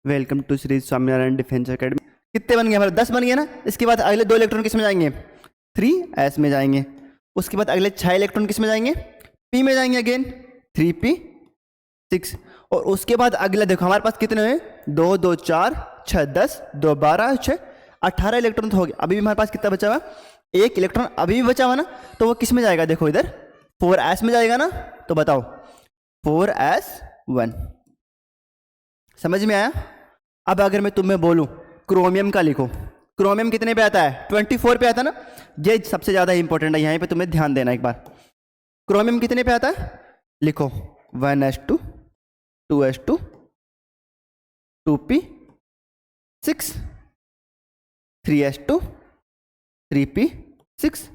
Welcome to Shri Swaminarayan defence academy. कितने बन गए हमारे? 10 बन गए ना। इसके बाद अगले 2 इलेक्ट्रॉन किस में जाएंगे? 3s में जाएंगे। उसके बाद अगले 6 इलेक्ट्रॉन किस में जाएंगे? p में जाएंगे अगेन 3p6। और उसके बाद अगला देखो हमारे पास कितने हुए? 2 2 4 6 10 2 12 6 18 इलेक्ट्रॉन तो हो गया। अभी भी हमारे पास कितना बचा हुआ? एक इलेक्ट्रॉन अभी भी बचा हुआ ना। तो वो किस में जाएगा? देखो इधर 4s में जाएगा ना। तो बताओ 4s1। समझ में आया? अब अगर मैं तुम्हें बोलूं क्रोमियम का लिखो, क्रोमियम कितने पे आता है? 24 पे आता है ना। ये सबसे ज़्यादा इंपॉर्टेंट है, यहीं पे तुम्हें ध्यान देना एक बार। क्रोमियम कितने पे आता है? लिखो 1s2 2s2 2p6 3s2 3p6।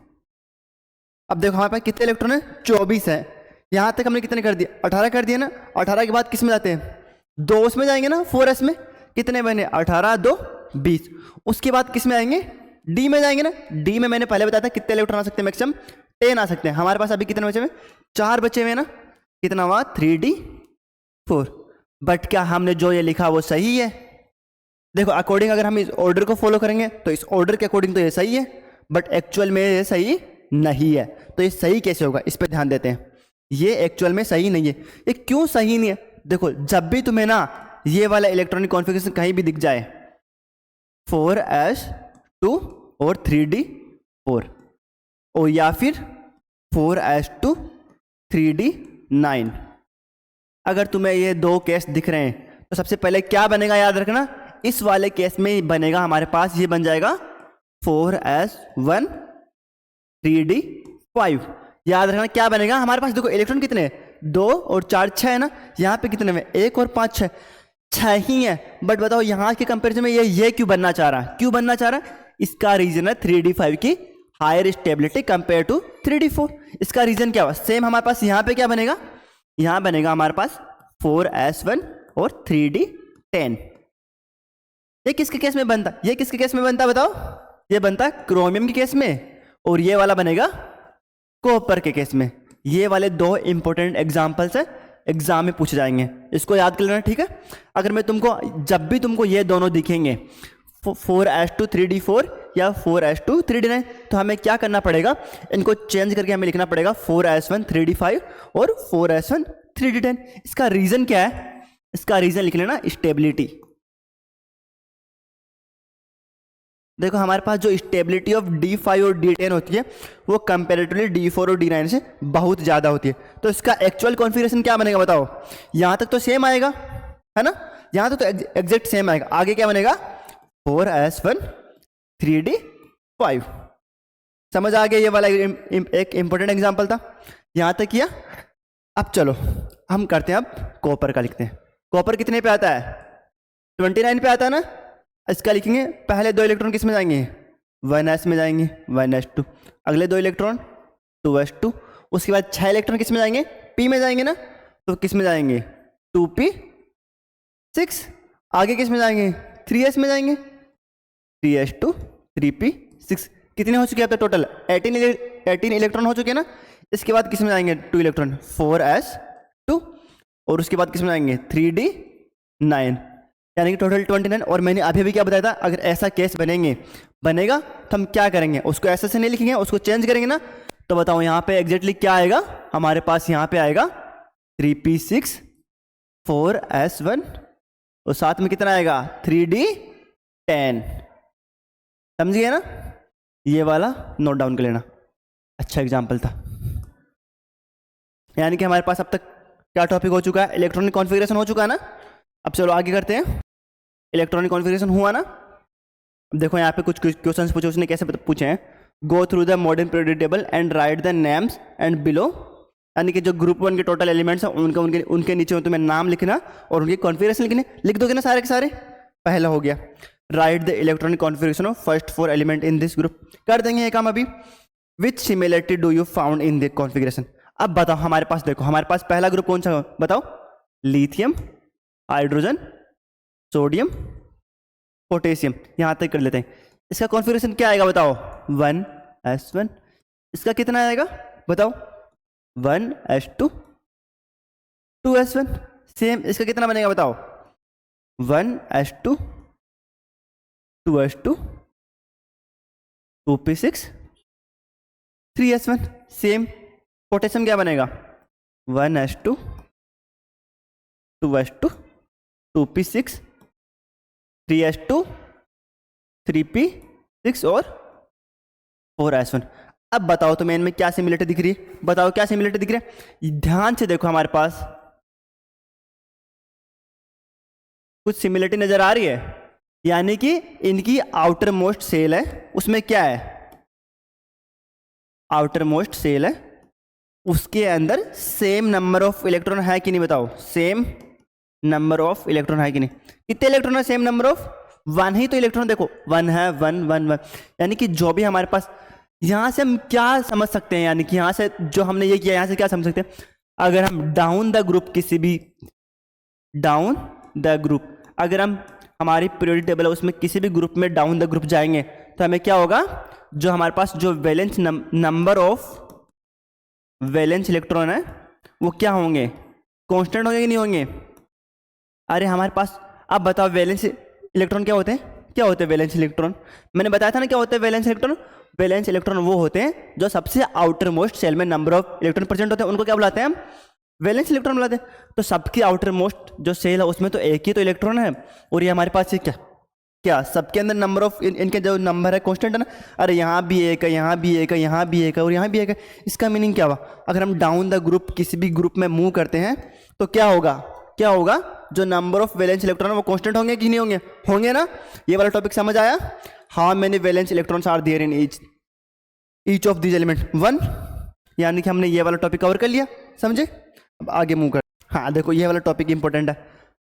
अब देखो हमारे पास कितने इलेक्ट्रॉन है? 24 है। यहां तक हमने कितने कर दिए? 18 कर दिए ना। 18 के बाद किस में जाते हैं? 2 उसमें जाएंगे ना 4s में। कितने बने? 18 2 20। उसके बाद किस में आएंगे? डी में जाएंगे ना। डी में मैंने पहले बताया था कितने इलेक्ट्रॉन आ सकते हैं? मैक्सिमम 10 आ सकते हैं। हमारे पास अभी कितने बचे हुए? 4 बचे हुए ना। कितना हुआ? 3d4। बट क्या हमने जो ये लिखा वो सही है? देखो अकॉर्डिंग अगर हम इस ऑर्डर को फॉलो करेंगे तो इस ऑर्डर के अकॉर्डिंग तो ये सही है, बट एक्चुअल में ये सही नहीं है। तो ये सही कैसे होगा? इस पर ध्यान देते हैं। ये एक्चुअल में सही नहीं है। ये क्यों सही नहीं है? देखो जब भी तुम्हें ना ये वाला इलेक्ट्रॉनिक कॉन्फ़िगरेशन कहीं भी दिख जाए 4s2 और 3d4, और या फिर 4s2 3d9, अगर तुम्हें ये 2 केस दिख रहे हैं तो सबसे पहले क्या बनेगा? याद रखना, इस वाले केस में बनेगा हमारे पास, ये बन जाएगा 4s1 3d5। याद रखना क्या बनेगा हमारे पास। देखो इलेक्ट्रॉन कितने हैं? 2 और 4 6 है ना। यहाँ पे कितने में? 1 और 5 6 ही है। बट बताओ यहाँ के कंपैरिजन में ये क्यों बनना चाह रहा है? क्यों बनना चाह रहा है? इसका रीजन है 3d5 की higher stability compare to 3d4। इसका रीजन क्या हुआ? सेम हमारे पास यहाँ पे क्या बनेगा? यहाँ बनेगा हमारे पास 4s1 और 3d10। ये किसके केस में बनता? ये किसके केस में बनता बताओ? ये बनता क्रोमियम के केस में, और ये वाला बनेगा कॉपर के केस में। ये वाले 2 इंपॉर्टेंट एग्जांपल्स है, एग्जाम में पूछे जाएंगे, इसको याद कर लेना, ठीक है। अगर मैं तुमको जब भी तुमको ये दोनों दिखेंगे 4s2 3d4 या 4s2 3d9, तो हमें क्या करना पड़ेगा? इनको चेंज करके हमें लिखना पड़ेगा 4s1 3d5 और 4s1 3d10। इसका रीजन क्या है? इसका रीजन लिख लेना स्टेबिलिटी। देखो हमारे पास जो स्टेबिलिटी ऑफ D5 और D10 होती है वो कंपेरेटिवली D4 और D9 से बहुत ज़्यादा होती है। तो इसका एक्चुअल कॉन्फ़िगरेशन क्या बनेगा बताओ? यहाँ तक तो सेम आएगा, है ना। यहाँ तक तो एग्जैक्ट सेम आएगा। आगे क्या बनेगा? 4s1 3d5। समझ आ गया? ये वाला एक इंपॉर्टेंट एग्जाम्पल था। यहाँ तक किया। अब चलो हम करते हैं, अब कॉपर का लिखते हैं। कॉपर कितने पे आता है? 29 पे आता है ना। इसका लिखेंगे पहले 2 इलेक्ट्रॉन किस में जाएंगे? 1s में जाएंगे 1s2। अगले 2 इलेक्ट्रॉन 2s2। उसके बाद 6 इलेक्ट्रॉन किस में जाएंगे? p में जाएंगे ना। तो किस में जाएंगे? 2p6। आगे किस में जाएंगे? 3s में जाएंगे 3s2 3p6। कितने हो चुके हैं अब तक? टोटल 18 इलेक्ट्रॉन हो चुके हैं ना। इसके बाद किस में जाएंगे? 2 इलेक्ट्रॉन 4s2, और उसके बाद किस में जाएंगे? 3d9, यानी कि टोटल 29। और मैंने अभी भी क्या बताया था? अगर ऐसा केस बनेगा तो हम क्या करेंगे? उसको ऐसे से नहीं लिखेंगे, उसको चेंज करेंगे ना। तो बताओ यहाँ पे एग्जैक्टली क्या आएगा हमारे पास? यहाँ पे आएगा 3p6 4s1, और साथ में कितना आएगा? 3d10। समझिए ना? ये वाला नोट डाउन कर लेना। अच्छा एग्जाम्पल था। यानी कि हमारे पास अब तक क्या टॉपिक हो चुका है? इलेक्ट्रॉनिक कॉन्फ़िगरेशन हो चुका है ना। अब चलो आगे करते हैं। इलेक्ट्रॉनिक कॉन्फ़िगरेशन हुआ ना। अब देखो यहाँ पे कुछ क्वेश्चंस पूछे, उसने कैसे पूछे हैं? Go through the modern periodic table and right the names and below, यानी कि जो ग्रुप 1 के टोटल एलिमेंट्स हैं उनके नीचे तुम्हें नाम लिखना और उनकी कॉन्फ़िगरेशन लिखने। लिख दोगे ना सारे के सारे? पहला हो गया write the electronic configuration of first 4 element in this group. कर देंगे ये काम अभी। Which similarity do you found in the configuration? अब बताओ हमारे पास, देखो हमारे पास पहला ग्रुप कौन सा बताओ? Lithium, hydrogen, sodium, potassium. यहाँ तक कर लेते हैं। इसका कॉन्फ़िगरेशन क्या आएगा बताओ? 1s1। इसका कितना आएगा बताओ? 1s2 2s1। सेम इसका कितना बनेगा बताओ? 1s2 2s2 2p6 3s1। Same potassium क्या बनेगा 1s2 2s2 2p6 3s2 3p6 और 4s1। अब बताओ तुम्हें इनमें क्या सिमिलरिटी दिख रही है, बताओ क्या सिमिलरिटी दिख रही है। ध्यान से देखो हमारे पास कुछ सिमिलरिटी नजर आ रही है, यानी कि इनकी आउटर मोस्ट सेल है, उसमें क्या है आउटर मोस्ट सेल है, उसके अंदर सेम नंबर ऑफ इलेक्ट्रॉन है कि नहीं बताओ, सेम नंबर ऑफ इलेक्ट्रॉन है कि नहीं। कितने इलेक्ट्रॉन है सेम नंबर ऑफ, 1 ही तो इलेक्ट्रॉन, देखो 1 है 1 1 1, यानी कि जो भी हमारे पास, यहाँ से हम क्या समझ सकते हैं, यानी कि यहाँ से जो हमने ये किया यहाँ से क्या समझ सकते हैं, अगर हम डाउन द ग्रुप किसी भी डाउन द ग्रुप, अगर हम हमारी पीरियोडिक टेबल है उसमें किसी भी ग्रुप में डाउन द ग्रुप जाएंगे तो हमें क्या होगा, जो हमारे पास जो valence number of valence electron है वो क्या होंगे, कांस्टेंट होंगे कि नहीं होंगे। अरे हमारे पास, अब बताओ वैलेंस इलेक्ट्रॉन क्या होते हैं, क्या होते हैं वैलेंस इलेक्ट्रॉन, मैंने बताया था ना क्या होते हैं वैलेंस इलेक्ट्रॉन। वैलेंस इलेक्ट्रॉन वो होते हैं जो सबसे आउटर मोस्ट सेल में नंबर ऑफ इलेक्ट्रॉन प्रेजेंट होते हैं, उनको क्या बुलाते हैं हम, वैलेंस इलेक्ट्रॉन बुलाते हैं। तो सबकी आउटर मोस्ट जो सेल है उसमें तो एक ही तो इलेक्ट्रॉन है, और ये हमारे पास ये क्या क्या सबके अंदर नंबर ऑफ इनके जो नंबर है कांस्टेंट है ना। अरे यहाँ भी एक है, यहाँ भी एक है, यहाँ भी एक है और यहाँ भी एक है। इसका मीनिंग क्या हुआ, अगर हम डाउन द ग्रुप किसी भी ग्रुप में मूव करते हैं तो क्या होगा, क्या होगा, जो नंबर ऑफ वैलेंस इलेक्ट्रॉन है वो कांस्टेंट होंगे कि नहीं होंगे, होंगे ना। ये वाला टॉपिक समझ आया, how many valence electrons are there in each of these element 1, यानी कि हमने ये वाला टॉपिक कवर कर लिया, समझे। अब आगे मूव कर, हाँ देखो ये वाला टॉपिक इंपॉर्टेंट है।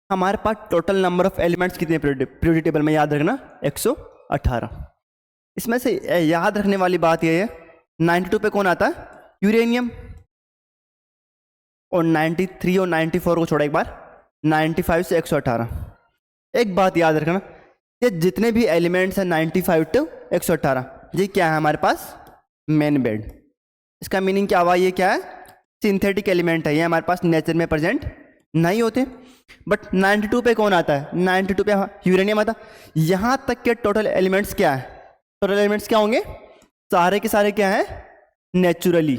हमारे पास टोटल नंबर ऑफ एलिमेंट्स कितने पीरियोडिक टेबल में, याद रखना 118। इसमें से याद रखने वाली बात यह है 92 पे कौन आता है, यूरेनियम, और 93 और 94 को छोड़ा एक बार, 95 से 118। एक बात याद रखना, ये जितने भी एलिमेंट्स हैं 95 टू 118 ये क्या है हमारे पास, मेन बेड। इसका मीनिंग क्या हुआ, ये क्या है, सिंथेटिक एलिमेंट है, ये हमारे पास नेचर में प्रेजेंट नहीं होते। बट 92 पे कौन आता है, 92 पे यूरेनियम आता है। यहाँ तक के टोटल एलिमेंट्स क्या है, टोटल एलिमेंट्स क्या होंगे, सारे के सारे क्या है, नेचुरली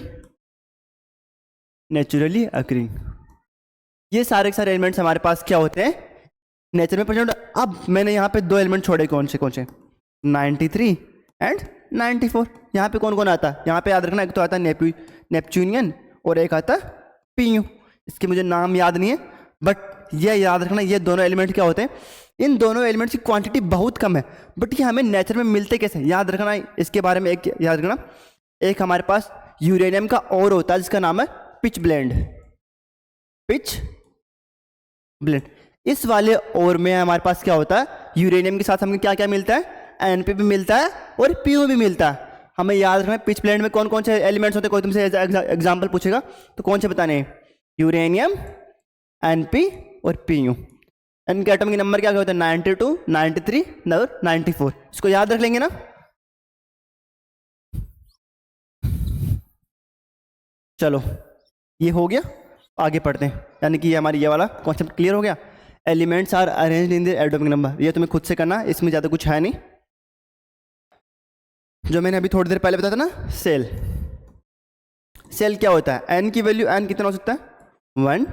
अकरिंग। ये सारे के सारे एलिमेंट्स हमारे पास क्या होते हैं, नेचर में प्रेजेंट। अब मैंने यहाँ पे 2 एलिमेंट छोड़े, कौन से 93 एंड 94। यहाँ पे कौन कौन आता है, यहाँ पे याद रखना, एक तो आता है नेपच्यूनियन और एक आता है पीयू। इसके मुझे नाम याद नहीं है, बट ये याद रखना ये दोनों एलिमेंट क्या होते हैं, इन दोनों एलिमेंट्स की क्वांटिटी बहुत कम है, बट ये हमें नेचर में मिलते कैसे, याद रखना इसके बारे में। एक याद रखना, एक हमारे पास यूरेनियम का और होता है जिसका नाम है पिच ब्लेंड, इस वाले और में हमारे पास क्या होता है, यूरेनियम के साथ हमें क्या क्या मिलता है, एनपी भी मिलता है और पीयू भी मिलता है। हमें याद रखना है पिच ब्लेंड में कौन कौन से एलिमेंट्स होते हैं, कोई तुमसे एग्जाम्पल पूछेगा तो कौन से बताने हैं, यूरेनियम, एनपी और पीयू। इनके एटम के नंबर क्या होते हैं, 92 93 और 94। इसको याद रख लेंगे ना। चलो ये हो गया, आगे पढ़ते हैं, यानी कि ये हमारी ये वाला कॉन्सेप्ट क्लियर हो गया। Elements are arranged in the atomic number, ये तुम्हें खुद से करना, इसमें ज़्यादा कुछ है नहीं। जो मैंने अभी थोड़ी देर पहले बताया था ना, सेल क्या होता है, एन की वैल्यू, एन कितना हो सकता है, 1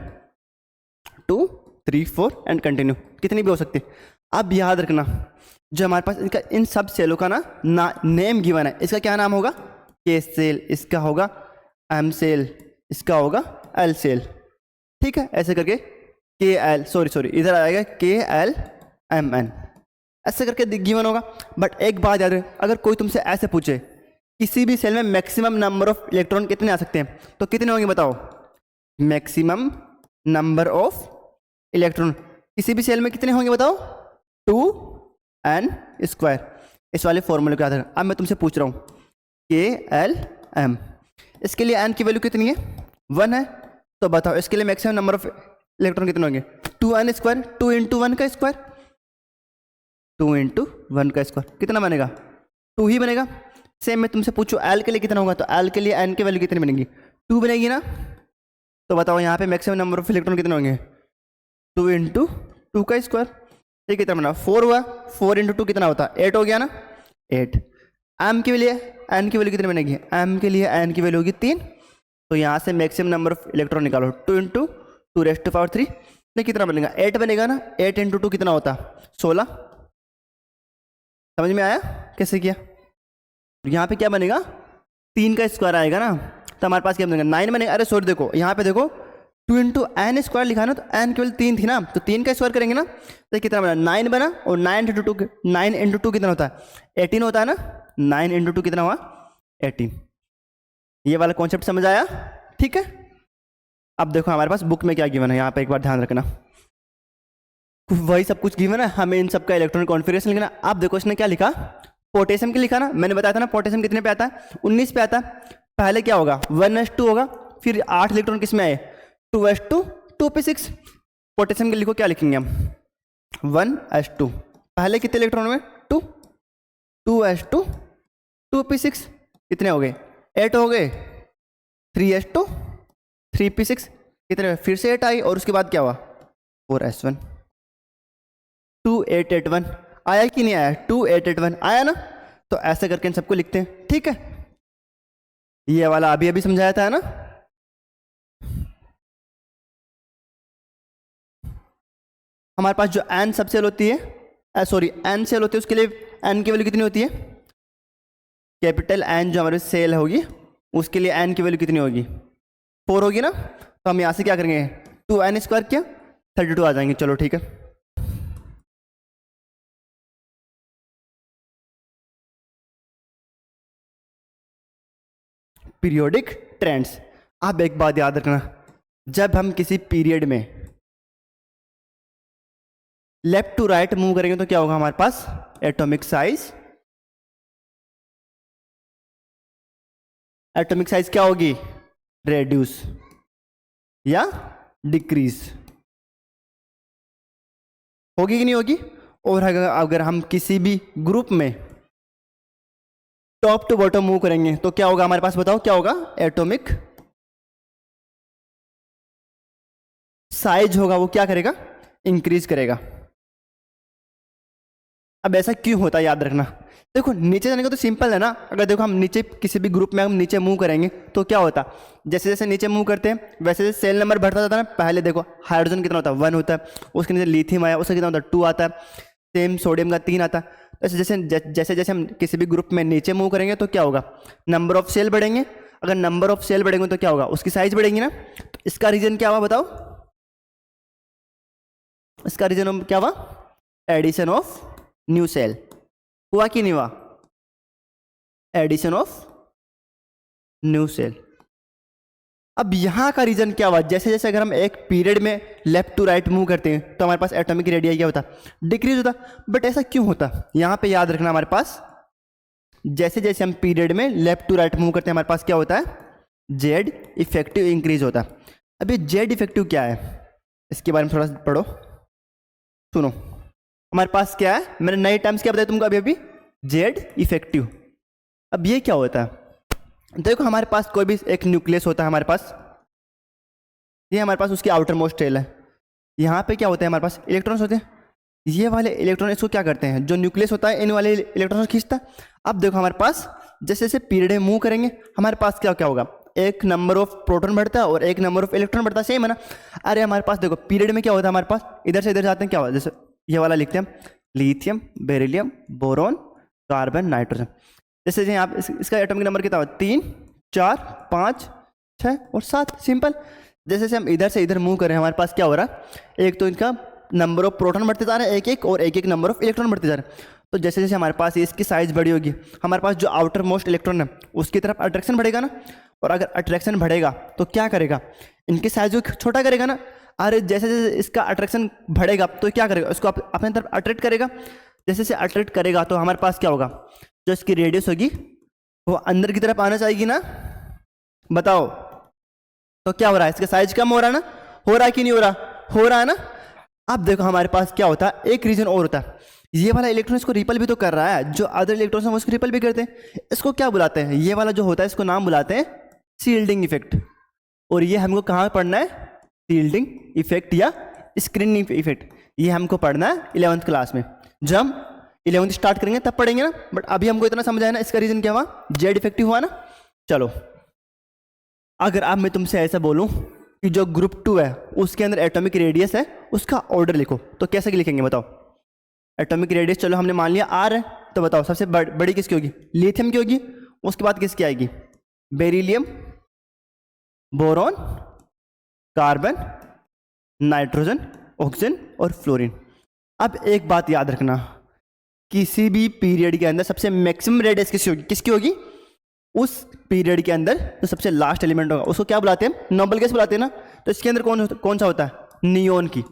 2 3 4 एंड कंटिन्यू, कितनी भी हो सकती है। अब याद रखना जो हमारे पास इनका इन सब सेलों का ना नेम गिवन है, इसका क्या नाम होगा, के सेल, इसका होगा एम सेल, इसका होगा एल सेल, ठीक है। ऐसे करके के एल सॉरी इधर आएगा KLMN, ऐसे करके गिवन होगा। बट एक बात याद रहे, अगर कोई तुमसे ऐसे पूछे किसी भी सेल में मैक्सिमम नंबर ऑफ इलेक्ट्रॉन कितने आ सकते हैं, तो कितने होंगे बताओ, मैक्सिमम नंबर ऑफ इलेक्ट्रॉन किसी भी सेल में कितने होंगे बताओ, 2n²। इस वाले फॉर्मूले को याद रखना। अब मैं तुमसे पूछ रहा हूँ KLM, इसके लिए n की वैल्यू कितनी है, 1 है, तो बताओ इसके लिए मैक्सिमम नंबर ऑफ इलेक्ट्रॉन कितने होंगे, 2n², 2 × 1 का स्क्वायर, 2 × 1 का स्क्वायर कितना बनेगा, 2 ही बनेगा। सेम मैं तुमसे पूछूं L के लिए कितना होगा, तो L के लिए n की वैल्यू कितनी बनेगी, 2 बनेगी ना। तो बताओ यहाँ पे मैक्सिमम नंबर ऑफ इलेक्ट्रॉन कितने होंगे, 2 × 2 का स्क्वायर। ये कितना बना 4 हुआ, 4 इंटू 2 कितना होता है 8 हो गया ना 8। एम के लिए एन की वैल्यू कितनी बनेगी, एम के लिए एन की वैल्यू होगी 3। तो यहाँ से मैक्सिमम नंबर ऑफ इलेक्ट्रॉन निकालो 2 इंटू 2⁻³ तो कितना बनेगा 8 बनेगा ना। 8 इंटू 2 कितना होता 16। समझ में आया कैसे किया। यहाँ पे क्या बनेगा 3 का स्क्वायर आएगा ना, तो हमारे पास क्या बनेगा 9 बनेगा। अरे सॉरी देखो यहाँ पे देखो 2 इंटू एन स्क्वायर लिखा ना, तो एन केवल 3 थी ना, तो 3 का स्क्वायर करेंगे ना तो कितना बना 9 बना। और 9 इंटू 2 कितना होता है 18 होता है ना। 9 इंटू 2 कितना हुआ 18। ये वाला कॉन्सेप्ट समझ आया, ठीक है। अब देखो हमारे पास बुक में क्या गिवन है, यहाँ पे एक बार ध्यान रखना, वही सब कुछ गिवन है, हमें इन सबका इलेक्ट्रॉनिक कॉन्फ़िगरेशन लिखना। अब देखो इसने क्या लिखा, पोटेशियम के लिखा ना, मैंने बताया था ना पोटेशियम कितने पे आता है 19 पे आता है। पहले क्या होगा 1s2 होगा, फिर 8 इलेक्ट्रॉन किस में आए 2s2 2p6। पोटेशियम के लिखो क्या लिखेंगे हम 1s2, पहले कितने इलेक्ट्रॉन में 2, 2s2 2p6 कितने हो गए 8 हो गए। 3s2 3p6 कितने हुए, फिर से 8 आई, और उसके बाद क्या हुआ 4s1 2881 आया कि नहीं आया 2881 आया ना। तो ऐसे करके इन सबको लिखते हैं, ठीक है। ये वाला अभी अभी समझाया था ना। हमारे पास जो एन सब सेल होती है, सॉरी एन सेल होती है, उसके लिए एन की वैल्यू कितनी होती है, कैपिटल एन जो हमारे सेल होगी उसके लिए एन की वैल्यू कितनी होगी 4 होगी ना। तो हम यहाँ से क्या करेंगे 2n² क्या 32 आ जाएंगे। चलो ठीक है। पीरियोडिक ट्रेंड्स, अब एक बात याद रखना, जब हम किसी पीरियड में लेफ्ट टू राइट मूव करेंगे तो क्या होगा हमारे पास एटॉमिक साइज, एटॉमिक साइज क्या होगी रेड्यूस या डिक्रीज होगी कि नहीं होगी। और अगर हम किसी भी ग्रुप में टॉप टू बॉटम मूव करेंगे तो क्या होगा हमारे पास, बताओ क्या होगा एटॉमिक साइज होगा वो क्या करेगा इंक्रीज करेगा। अब ऐसा क्यों होता है याद रखना, देखो नीचे जाने का तो सिंपल है ना। अगर देखो हम नीचे किसी भी ग्रुप में हम नीचे मूव करेंगे तो क्या होता, जैसे जैसे नीचे मूव करते हैं वैसे जैसे सेल नंबर बढ़ता जाता है ना। पहले देखो हाइड्रोजन कितना होता है 1 होता है, उसके नीचे लिथियम आया उसका कितना होता है 2 आता है, सेम सोडियम का 3 आता है। जैसे जैसे जैसे हम किसी भी ग्रुप में नीचे मूव करेंगे तो क्या होगा नंबर ऑफ सेल बढ़ेंगे। अगर नंबर ऑफ सेल बढ़ेंगे तो क्या होगा उसकी साइज बढ़ेगी ना। तो इसका रीजन क्या हुआ बताओ, इसका रीजन क्या हुआ एडिशन ऑफ न्यू सेल हुआ कि नहीं हुआ, एडिशन ऑफ न्यू सेल। अब यहां का रीजन क्या हुआ, जैसे जैसे अगर हम एक पीरियड में लेफ्ट टू राइट मूव करते हैं तो हमारे पास एटॉमिक रेडियस क्या होता डिक्रीज होता। बट ऐसा क्यों होता यहां पे याद रखना, हमारे पास जैसे जैसे हम पीरियड में लेफ्ट टू राइट मूव करते हैं हमारे पास क्या होता है जेड इफेक्टिव इंक्रीज होता है। अब ये जेड इफेक्टिव क्या है इसके बारे में थोड़ा सा पढ़ो सुनो। हमारे पास क्या है, मैंने नए टर्म्स क्या बताया तुमको अभी अभी जेड इफेक्टिव। अब ये क्या होता है, देखो हमारे पास कोई भी एक न्यूक्लियस होता है हमारे पास, ये हमारे पास उसकी आउटर मोस्ट टेल है। यहाँ पे क्या होता है हमारे पास इलेक्ट्रॉन्स होते हैं, ये वाले इलेक्ट्रॉन इसको क्या करते हैं जो न्यूक्लियस होता है इन वाले इलेक्ट्रॉन खींचता है। अब देखो हमारे पास जैसे जैसे पीरियड में मूव करेंगे हमारे पास क्या क्या होगा एक नंबर ऑफ प्रोटॉन बढ़ता है और एक नंबर ऑफ इलेक्ट्रॉन बढ़ता है, सेम है ना। अरे हमारे पास देखो पीरियड में क्या होता है हमारे पास इधर से इधर जाते हैं क्या होता है, जैसे ये वाला लिखते हैं lithium beryllium boron carbon nitrogen. जैसे यहाँ इसका एटॉमिक नंबर कितना होता है 3 4 5 6 और 7 सिंपल। जैसे जैसे हम इधर से इधर मूव कर रहे हैं हमारे पास क्या हो रहा है एक तो इनका नंबर ऑफ प्रोटॉन बढ़ते जा रहे हैं एक एक और एक एक नंबर ऑफ इलेक्ट्रॉन बढ़ते जा रहे हैं। तो जैसे जैसे हमारे पास इसकी साइज बड़ी होगी हमारे पास जो आउटर मोस्ट इलेक्ट्रॉन है उसकी तरफ अट्रैक्शन बढ़ेगा ना। और अगर अट्रैक्शन बढ़ेगा तो क्या करेगा इनकी साइज को छोटा करेगा ना। अरे जैसे जैसे इसका अट्रैक्शन बढ़ेगा तो क्या करेगा उसको अपने तरफ अट्रैक्ट करेगा। जैसे जैसे अट्रैक्ट करेगा तो हमारे पास क्या होगा जो इसकी रेडियस होगी वो अंदर की तरफ आना चाहिए ना। बताओ तो क्या हो रहा है इसका साइज कम हो रहा है ना, हो रहा है कि नहीं हो रहा है ना। अब देखो हमारे पास क्या होता है एक रीजन और होता है, ये वाला इलेक्ट्रॉन इसको रिपल भी तो कर रहा है, जो अदर इलेक्ट्रॉन्स हैं वो इसको रिपल भी करते हैं। इसको क्या बुलाते हैं, ये वाला जो होता है इसको नाम बुलाते हैं शील्डिंग इफेक्ट। और ये हमको कहाँ पढ़ना है शील्डिंग इफेक्ट या स्क्रीनिंग इफेक्ट। ये हमको पढ़ना है 11th क्लास में। जब हम 11th स्टार्ट करेंगे तब पढ़ेंगे ना, बट अभी हमको इतना समझ आया ना इसका रीजन क्या हुआ, जेड इफेक्टिव हुआ ना। चलो अगर अब मैं तुमसे ऐसा बोलूं कि जो ग्रुप 2 है उसके अंदर एटॉमिक रेडियस है, उसका ऑर्डर लिखो, तो कैसे लिखेंगे बताओ। एटॉमिक रेडियस चलो हमने मान लिया आर है, तो बताओ सबसे बड़ी किसकी होगी, लिथियम की होगी। उसके बाद किसकी आएगी, beryllium, boron, carbon, nitrogen, oxygen और फ्लोरीन। अब एक बात याद रखना, किसी भी पीरियड के अंदर सबसे मैक्सिमम रेडियस किसकी होगी, उस पीरियड के अंदर जो सबसे लास्ट एलिमेंट होगा उसको क्या बुलाते हैं, नोबल गैस बुलाते हैं ना। तो इसके अंदर कौन सा होता है, नियोन की।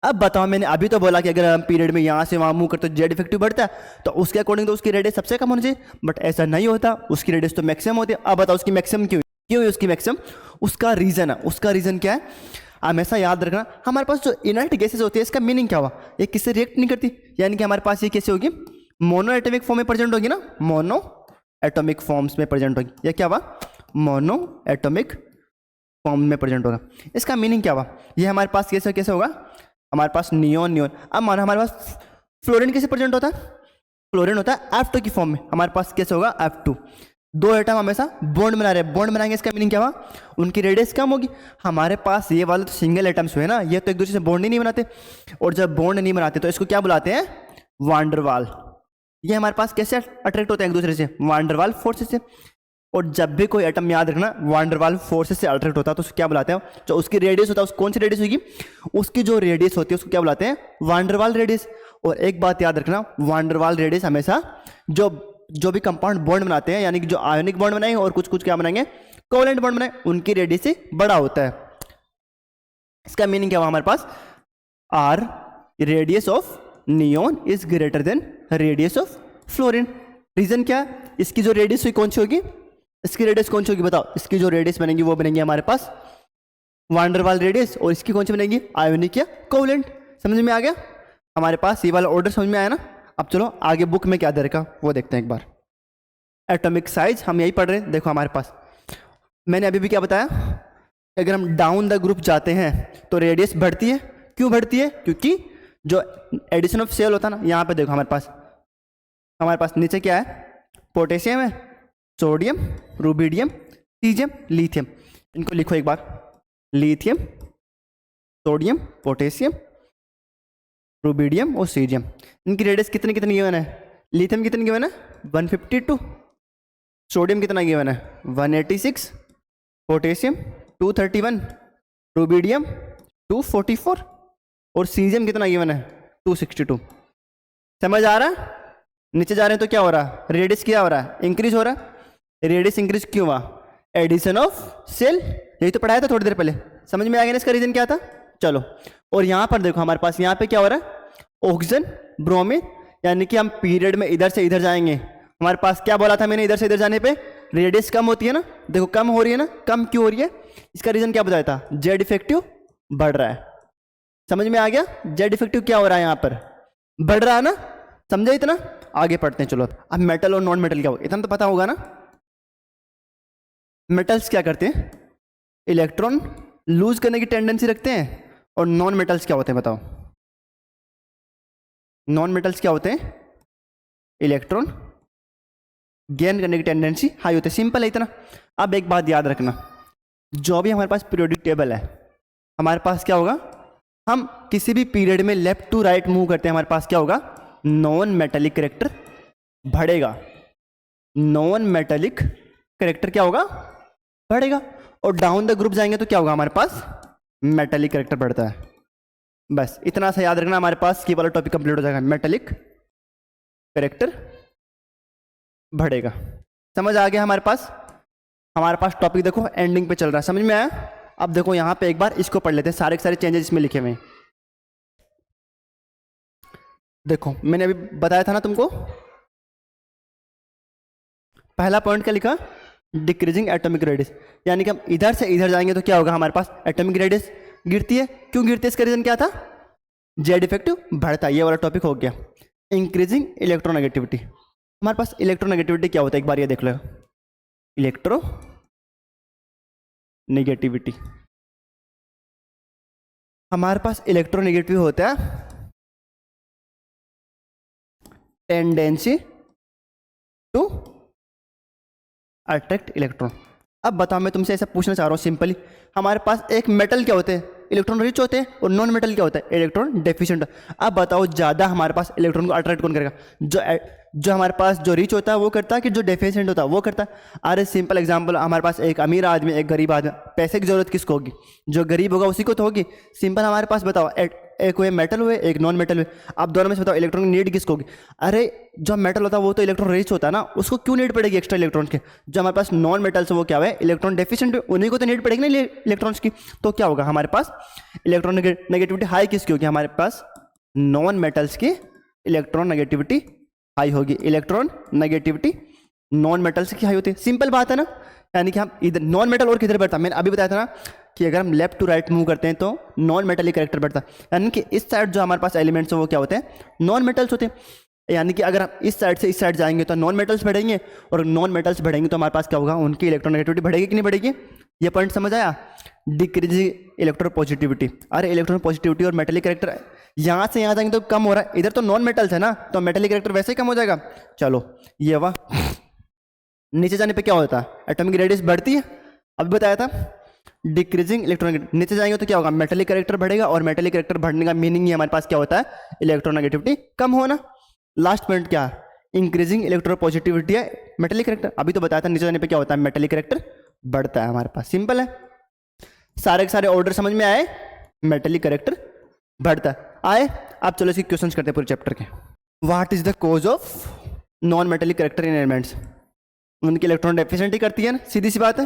अब बताओ, मैंने अभी तो बोला कि अगर हम पीरियड में यहाँ से वहाँ मूव करते तो जेड इफेक्टिव बढ़ता है, तो उसके अकॉर्डिंग तो उसकी रेडियस सबसे कम होनी चाहिए, बट ऐसा नहीं होता, उसकी रेडियस तो मैक्सिमम होती है। अब बताओ उसकी मैक्सिमम क्यों है उसकी मैक्सिमम, उसका रीजन है। उसका रीजन क्या है, हमेशा याद रखना, हमारे पास जो इनर्ट गैसेस होती है इसका मीनिंग क्या हुआ, ये किससे रिएक्ट नहीं करती, यानी कि हमारे पास ये कैसे होगी, मोनो एटॉमिक फॉर्म में प्रेजेंट होगी ना, मोनो एटॉमिक फॉर्म्स में प्रेजेंट होगी। ये क्या हुआ, मोनो एटॉमिक फॉर्म में प्रेजेंट होगा। इसका मीनिंग क्या हुआ, ये हमारे पास कैसे होगा, हमारे पास नियोन। अब मानो हमारे पास फ्लोरीन कैसे प्रेजेंट होता है, फ्लोरीन होता है F2 की फॉर्म में, हमारे पास कैसे होगा F2। दो एटम हमेशा बॉन्ड बना रहे हैं, बॉन्ड बनाएंगे, इसका मीनिंग क्या हुआ, उनकी रेडियस कम होगी। हमारे पास ये वाले तो सिंगल एटम्स हुए ना, ये तो एक दूसरे से बॉन्ड ही नहीं बनाते, और जब बॉन्ड नहीं बनाते तो इसको क्या बुलाते हैं, वांडरवाल। ये हमारे पास कैसे अट्रैक्ट होते हैं एक दूसरे से, वांडरवाल फोर्सेस से। और जब भी कोई एटम, याद रखना, वांडरवाल फोर्सेस से अट्रैक्ट होता है तो उसको क्या बुलाते हैं, जो उसकी रेडियस होता है उस कौन सी रेडियस होगी, उसकी जो रेडियस होती है उसको क्या बुलाते हैं, वांडरवाल रेडियस। और एक बात याद रखना, वांडरवाल रेडियस हमेशा जो भी कंपाउंड बॉन्ड बनाते हैं, यानी कि जो आयोनिक बॉन्ड बनाएंगे और कुछ क्या बनाएंगे, कोवेलेंट बॉन्ड बनाएंगे, उनकी रेडियस से बड़ा होता है। इसका मीनिंग क्या हुआ हमारे पास, R radius of neon is greater than radius of fluorine. Reason क्या है, इसकी जो रेडियस हुई कौन सी होगी, इसकी रेडियस कौन सी होगी बताओ, इसकी जो रेडियस बनेगी वो बनेगी हमारे पास वांडरवाल रेडियस, और इसकी कौन सी बनेगी, आयोनिक या कोवेलेंट। समझ में आ गया हमारे पास, ये वाला ऑर्डर समझ में आया ना। अब चलो आगे बुक में क्या दे रखा वो देखते हैं एक बार। एटॉमिक साइज हम यही पढ़ रहे हैं, देखो हमारे पास मैंने अभी भी क्या बताया, अगर हम डाउन द ग्रुप जाते हैं तो रेडियस बढ़ती है। क्यों बढ़ती है, क्योंकि जो एडिशन ऑफ सेल होता है ना, यहाँ पे देखो हमारे पास नीचे क्या है, पोटेशियम है, सोडियम, रुबिडियम, सीजियम, लिथियम। इनको लिखो एक बार, लिथियम, सोडियम, पोटेशियम, रुबिडियम और सीजियम। इनकी रेडियस कितनी गिवन है, लिथियम कितनी गिवन है 152, सोडियम कितना गिवन है 186, पोटेशियम 231, रुबिडियम 244 और सीजियम कितना गिवन है 262। समझ आ रहा है, नीचे जा रहे हैं तो क्या हो रहा है, रेडियस क्या हो रहा है, इंक्रीज हो रहा है। रेडियस इंक्रीज क्यों हुआ, एडिशन ऑफ सेल, यही तो पढ़ाया था थोड़ी देर पहले। समझ में आ गया ना इसका रीजन क्या था। चलो और यहाँ पर देखो हमारे पास यहाँ पे क्या हो रहा है, ऑक्सीजन, ब्रोमीन, यानी कि हम पीरियड में इधर से इधर जाएंगे। हमारे पास क्या बोला था मैंने, इधर से इधर जाने पे रेडियस कम होती है ना, देखो कम हो रही है ना, कम क्यों हो रही है, इसका रीजन क्या बताया था, जेड इफेक्टिव बढ़ रहा है। समझ में आ गया, जेड इफेक्टिव क्या हो रहा है यहाँ पर, बढ़ रहा है ना, समझे इतना। आगे पढ़ते हैं चलो। अब मेटल और नॉन मेटल क्या होगा, इतना तो पता होगा ना। मेटल्स क्या करते हैं, इलेक्ट्रॉन लूज करने की टेंडेंसी रखते हैं, और नॉन मेटल्स क्या होते हैं बताओ, नॉन मेटल्स क्या होते हैं, इलेक्ट्रॉन गेन करने की टेंडेंसी हाई होती है। सिंपल है इतना। अब एक बात याद रखना, जो भी हमारे पास पीरियोडिक टेबल है, हमारे पास क्या होगा, हम किसी भी पीरियड में लेफ्ट टू राइट मूव करते हैं, हमारे पास क्या होगा, नॉन मेटेलिक कैरेक्टर बढ़ेगा, नॉन मेटेलिक कैरेक्टर क्या होगा, बढ़ेगा। और डाउन द ग्रुप जाएंगे तो क्या होगा, हमारे पास मेटेलिक कैरेक्टर बढ़ता है। बस इतना सा याद रखना, हमारे पास ये वाला टॉपिक कंप्लीट हो जाएगा, मेटेलिक कैरेक्टर बढ़ेगा। समझ आ गया हमारे पास टॉपिक देखो एंडिंग पे चल रहा है, समझ में आया। अब देखो यहाँ पे एक बार इसको पढ़ लेते हैं, सारे के सारे चेंजेस इसमें लिखे हुए हैं। देखो मैंने अभी बताया था ना तुमको, पहला पॉइंट क्या लिखा, डिक्रीजिंग एटॉमिक रेडियस, यानी कि हम इधर से इधर जाएंगे तो क्या होगा, हमारे पास एटॉमिक रेडियस गिरती है। क्यों गिरती है, इसका रीजन क्या था, जेड इफेक्टिव बढ़ता है, ये वाला टॉपिक हो गया। इंक्रीजिंग इलेक्ट्रोनेगेटिविटी, हमारे पास इलेक्ट्रोनेगेटिविटी क्या होता है एक बार ये देख लो, इलेक्ट्रो नेगेटिविटी, हमारे पास इलेक्ट्रोनेगेटिव होता है टेंडेंसी टू अट्रैक्ट इलेक्ट्रॉन। अब बताओ, मैं तुमसे ऐसा पूछना चाह रहा हूँ सिंपली, हमारे पास एक मेटल क्या होते हैं, इलेक्ट्रॉन रिच होते हैं, और नॉन मेटल क्या होता है, इलेक्ट्रॉन डेफिशिएंट। अब बताओ ज़्यादा हमारे पास इलेक्ट्रॉन को अट्रैक्ट कौन करेगा, जो हमारे पास जो रिच होता है वो करता है कि जो डेफिशिएंट होता है वो करता है। अरे सिंपल एग्जांपल, हमारे पास एक अमीर आदमी एक गरीब आदमी, पैसे की जरूरत किसको होगी, जो गरीब होगा उसी को तो होगी। सिंपल हमारे पास बताओ, एक हुए मेटल हुए एक नॉन मेटल हुए, आप दोनों में से बताओ इलेक्ट्रॉन की नीड किसको होगी। अरे जो मेटल होता है वो तो इलेक्ट्रॉन रिच होता है ना, उसको क्यों नीड पड़ेगी एक्स्ट्रा इलेक्ट्रॉन के। जो हमारे पास नॉन मेटल्स है वो क्या है, इलेक्ट्रॉन डेफिशिएंट, उन्हीं को तो नीड पड़ेगी ना इलेक्ट्रॉन्स की। तो क्या होगा हमारे पास, इलेक्ट्रॉन नेगेटिविटी हाई किसकी होगी, हमारे पास नॉन मेटल्स की इलेक्ट्रॉन नेगेटिविटी हाई होगी। इलेक्ट्रॉन नेगेटिविटी नॉन मेटल्स की हाई होती है, सिंपल बात है ना। यानी कि हम इधर नॉन मेटल और किधर बढ़ता है, मैंने अभी बताया था ना कि अगर हम लेफ्ट टू राइट मूव करते हैं तो नॉन मेटलिक कैरेक्टर बढ़ता है। यानी कि इस साइड जो हमारे पास एलिमेंट्स हैं वो क्या होते हैं, नॉन मेटल्स होते हैं। यानी कि अगर हम इस साइड से इस साइड जाएंगे तो नॉन मेटल्स बढ़ेंगे, और नॉन मेटल्स बढ़ेंगे तो हमारे पास क्या होगा, उनकी इलेक्ट्रोनेगेटिविटी बढ़ेगी कि नहीं बढ़ेगी। ये पॉइंट समझ आया, डिक्रीजिंग इलेक्ट्रोपॉजिटिविटी। अरे इलेक्ट्रॉन पॉजिटिविटी और मेटेलिक कैरेक्टर यहाँ से यहाँ जाएंगे तो कम हो रहा है, इधर तो नॉन मेटल्स है ना, तो मेटेलिक कैरेक्टर वैसे ही कम हो जाएगा। चलो ये वाह, नीचे जाने पे क्या होता है, एटॉमिक रेडियस बढ़ती है, अभी बताया था। डिक्रीजिंग इलेक्ट्रॉन, नीचे जाएंगे तो क्या होगा, मेटेलिक कैरेक्टर बढ़ेगा, और मेटेलिक कैरेक्टर बढ़ने का मीनिंग ही हमारे पास क्या होता है, इलेक्ट्रोनेगेटिविटी कम होना। लास्ट पॉइंट क्या, इंक्रीजिंग इलेक्ट्रोपॉजिटिविटी है मेटेलिक कैरेक्टर, अभी तो बताया था नीचे जाने पे क्या होता है, मेटेलिक कैरेक्टर बढ़ता है हमारे पास। सिंपल है, सारे के सारे ऑर्डर समझ में आए, मेटेलिक कैरेक्टर बढ़ता है। आए, आप चलो इसके क्वेश्चंस करते हैं पूरे चैप्टर के। What is the cause of non metallic character in elements, उनकी इलेक्ट्रॉन डेफिशिएंट करती है ना, सीधी सी बात है।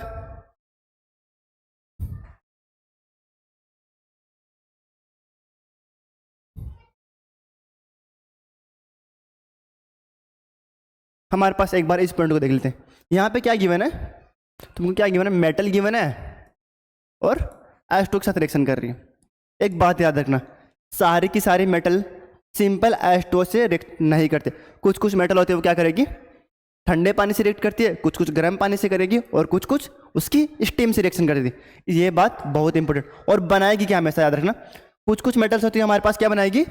हमारे पास एक बार इस पॉइंट को देख लेते हैं, यहाँ पे क्या गिवन है, तुमको क्या गिवन है, मेटल गिवन है और एस्टो के साथ रिएक्शन कर रही है। एक बात याद रखना, सारी की सारी मेटल सिंपल एस्टो से रिएक्ट नहीं करते, कुछ कुछ मेटल होते हैं वो क्या करेगी, ठंडे पानी से रिएक्ट करती है, कुछ कुछ गर्म पानी से करेगी, और कुछ कुछ उसकी स्टीम से रिएक्शन करती है। ये बात बहुत इंपॉर्टेंट, और बनाएगी क्या हमेशा याद रखना, कुछ कुछ मेटल्स होती है हमारे पास क्या बनाएगी,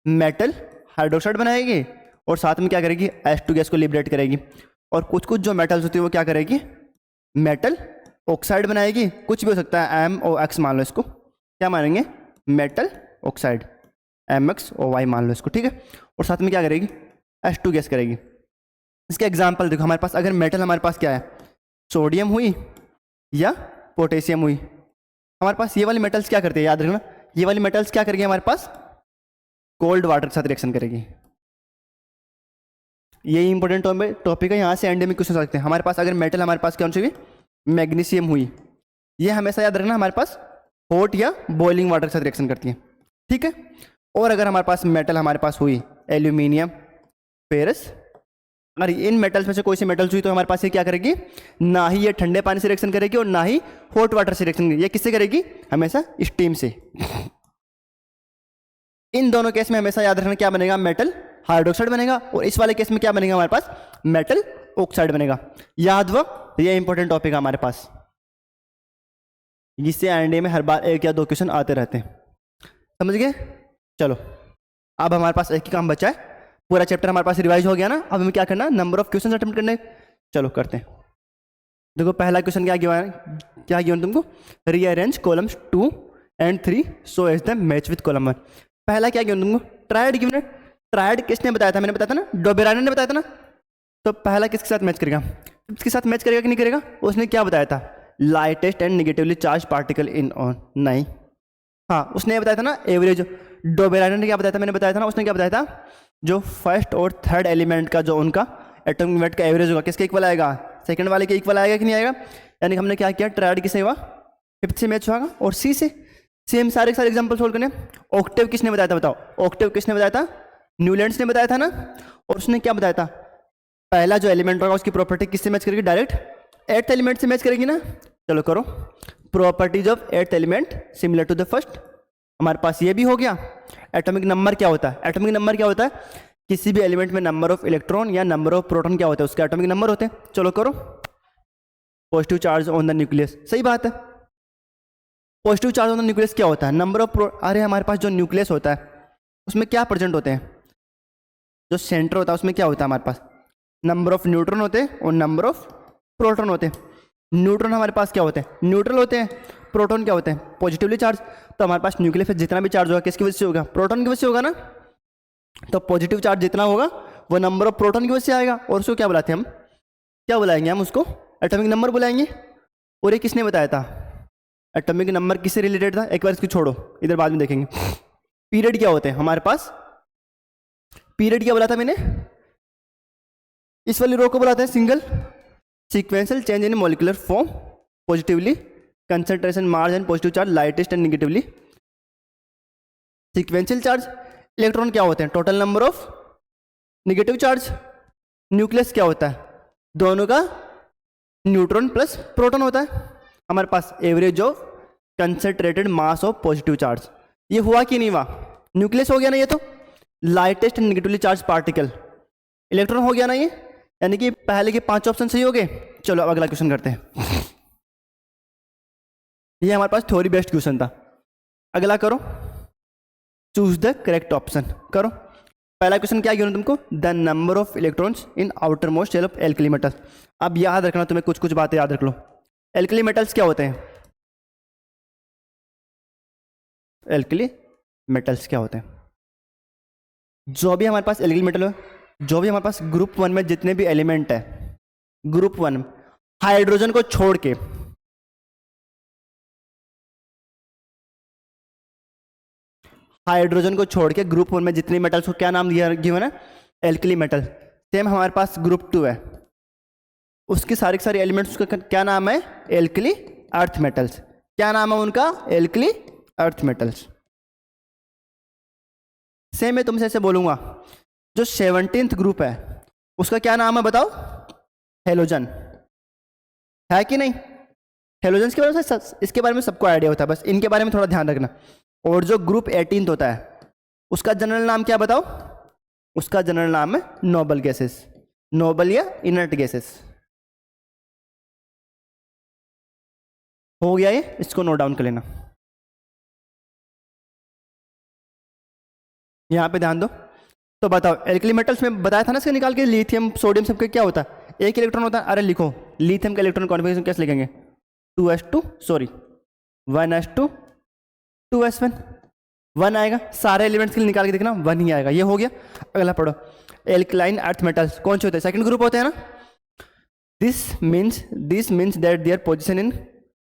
मेटल हाइड्रोक्साइड बनाएगी, और साथ में क्या करेगी, H2 गैस को लिबरेट करेगी। और कुछ कुछ जो मेटल्स होती है वो क्या करेगी, मेटल ऑक्साइड बनाएगी, कुछ भी हो सकता है, MOX मान लो इसको, क्या मानेंगे, मेटल ऑक्साइड, MXOY मान लो इसको, ठीक है। और साथ में क्या करेगी, H2 गैस करेगी। इसका एग्जाम्पल देखो, हमारे पास अगर मेटल हमारे पास क्या है, सोडियम हुई या पोटेशियम हुई, हमारे पास ये वाली मेटल्स क्या करती है याद रखना, ये वाली मेटल्स क्या करेगी हमारे पास, कोल्ड वाटर के साथ रिएक्शन करेगी। ये इंपॉर्टेंट टॉपिक है, यहाँ से एंड में क्वेश्चन सकते हैं। हमारे पास अगर मेटल हमारे पास कौन सी हुई, मैग्नीशियम हुई, ये हमेशा याद रखना हमारे पास हॉट या बॉइलिंग वाटर के साथ रिएक्शन करती है, ठीक है। और अगर हमारे पास मेटल हमारे पास हुई एल्यूमिनियम, फेरस, अगर इन मेटल्स में से कोई सी मेटल्स हुई तो हमारे पास ये क्या करेगी, ना ही ये ठंडे पानी से रिएक्शन करेगी और ना ही हॉट वाटर से रिएक्शन करेगी, ये किससे करेगी, हमेशा स्टीम से। इन दोनों केस में हमेशा याद रखना क्या बनेगा, मेटल हाइड्रोक्साइड बनेगा, और इस वाले केस में क्या बनेगा हमारे पास, मेटल ऑक्साइड बनेगा। याद वो, ये इंपॉर्टेंट टॉपिक है हमारे पास, जिससे एनडीए में हर बार एक या दो क्वेश्चन आते रहते हैं, समझ गए। चलो अब हमारे पास एक ही काम बचा है, पूरा चैप्टर हमारे पास रिवाइज हो गया ना, अब हमें क्या करना, नंबर ऑफ क्वेश्चन अटेम्प्ट करने। चलो करते हैं। देखो पहला क्वेश्चन क्या गिवन है, क्या गिवन तुमको, rearrange columns 2 and 3 so as the match with column 1। पहला क्या गिवन तुमको, ट्रायड गिवन है। ट्रायड किसने बताया था, मैंने बताया था ना, डोबेराने ने बताया था ना। तो पहला किसके साथ मैच करेगा, किसके साथ मैच करेगा कि नहीं करेगा, उसने क्या बताया था, lightest and negatively charge particle in on, नहीं, हाँ उसने बताया था ना एवरेज। डोबेराने ने क्या बताया था, मैंने बताया था ना, उसने क्या बताया था, जो फर्स्ट और थर्ड एलिमेंट का जो उनका एटॉमिक वेट का एवरेज होगा किसके इक्वल आएगा, सेकंड वाले के इक्वल आएगा कि नहीं आएगा। यानी हमने क्या किया, ट्रायड किससे हुआ, फिफ्थ से मैच होगा, और सी से। सेम सारे एग्जांपल सोल्व करने। ऑक्टेव किसने बताया था, बताओ, ऑक्टेव किसने बताया था, न्यूलैंड्स ने बताया था ना। और उसने क्या बताया था, पहला जो एलिमेंट होगा उसकी प्रॉपर्टी किससे मैच करेगी, डायरेक्ट एट्थ एलिमेंट से मैच करेगी ना। चलो करो, properties of eighth element similar to the first, हमारे पास ये भी हो गया। एटॉमिक नंबर क्या होता है, एटॉमिक नंबर क्या होता है, किसी भी एलिमेंट में नंबर ऑफ इलेक्ट्रॉन या नंबर ऑफ प्रोटॉन क्या होता है, उसके एटॉमिक नंबर होते हैं। चलो करो, positive charge on the nucleus, सही बात है। Positive charge on the nucleus क्या होता है, नंबर ऑफ अरे हमारे पास जो न्यूक्लियस होता है उसमें क्या प्रेजेंट होते हैं, जो सेंटर होता है उसमें क्या होता है हमारे पास, नंबर ऑफ न्यूट्रॉन होते हैं और नंबर ऑफ प्रोटॉन होते हैं। न्यूट्रॉन हमारे पास क्या होते हैं, न्यूट्रल होते हैं। प्रोटॉन क्या होते हैं, पॉजिटिवली चार्ज। तो हमारे पास न्यूक्लियस में जितना भी चार्ज होगा किसकी वजह से होगा, प्रोटॉन की वजह से होगा ना। तो पॉजिटिव चार्ज जितना होगा वो नंबर ऑफ प्रोटॉन की वजह से आएगा। और उसको क्या बुलाते हैं हम, क्या बुलाएंगे हम उसको, एटॉमिक नंबर बुलाएंगे। और ये किसने बताया था, एटॉमिक नंबर किससे रिलेटेड था, एक बार इसको छोड़ो, इधर बाद में देखेंगे। पीरियड क्या होते हैं हमारे पास, पीरियड क्या बोला था मैंने, इस वाली रो को बुलाते हैं single sequential change in molecular form, positively concentration mass and positive charge, lightest and negatively. Sequential charge, electron क्या होते हैं, total number of negative charge. Nucleus क्या होता है, दोनों का न्यूट्रॉन प्लस प्रोटॉन होता है। हमारे पास average of concentrated mass of positive charge. ये हुआ कि नहीं हुआ, न्यूक्लियस हो गया ना ये, तो lightest and negatively charge particle, electron हो गया ना ये, यानी कि पहले के 5 ऑप्शन सही हो गए। चलो अब अगला क्वेश्चन करते हैं। ये हमारे पास थ्योरी बेस्ड क्वेश्चन था। अगला करो, चूज द करेक्ट ऑप्शन करो। पहला क्वेश्चन क्या गिवन तुमको, the number of electrons in outer most shell of alkali metal. अब याद रखना तुम्हें, कुछ कुछ बातें याद रख लो। एल्कली मेटल्स क्या होते हैं, एल्कली मेटल्स क्या होते हैं, जो भी हमारे पास एल्कली मेटल है, जो भी हमारे पास ग्रुप 1 में जितने भी एलिमेंट है, ग्रुप 1 हाइड्रोजन को छोड़ के, हाइड्रोजन को छोड़ के ग्रुप 1 में जितने मेटल्स को क्या नाम दिया गिवन है, एल्कली मेटल। सेम हमारे पास ग्रुप 2 है, उसके सारे के सारे एलिमेंट्स का क्या नाम है, एल्कली अर्थ मेटल्स। क्या नाम है उनका, एल्कली अर्थ मेटल्स। सेम मैं तुमसे ऐसे बोलूंगा, जो 17th ग्रुप है उसका क्या नाम है बताओ, हेलोजन है कि नहीं। हेलोजन के बारे में इसके बारे में सबको आइडिया होता है, बस इनके बारे में थोड़ा ध्यान रखना। और जो ग्रुप 18th होता है उसका जनरल नाम क्या बताओ, उसका जनरल नाम है नोबल गैसेस, नोबल या इनर्ट गैसेस। हो गया ये, इसको नोट डाउन कर लेना। यहां पे ध्यान दो। तो बताओ एल्कली मेटल्स में बताया था ना इसके निकाल के, लिथियम सोडियम सबके क्या होता है, एक इलेक्ट्रॉन होता है। अरे लिखो, लिथियम का इलेक्ट्रॉन कॉन्फ़िगरेशन कैसे लिखेंगे, 2s2 सॉरी 1s2 2s1, 1 आएगा। सारे एलिमेंट्स के लिए निकाल के देखना 1 ही आएगा। ये हो गया। अगला पढ़ो, एल्कलाइन अर्थ मेटल्स कौन से होते हैं, सेकंड ग्रुप होते हैं ना। This means that their position in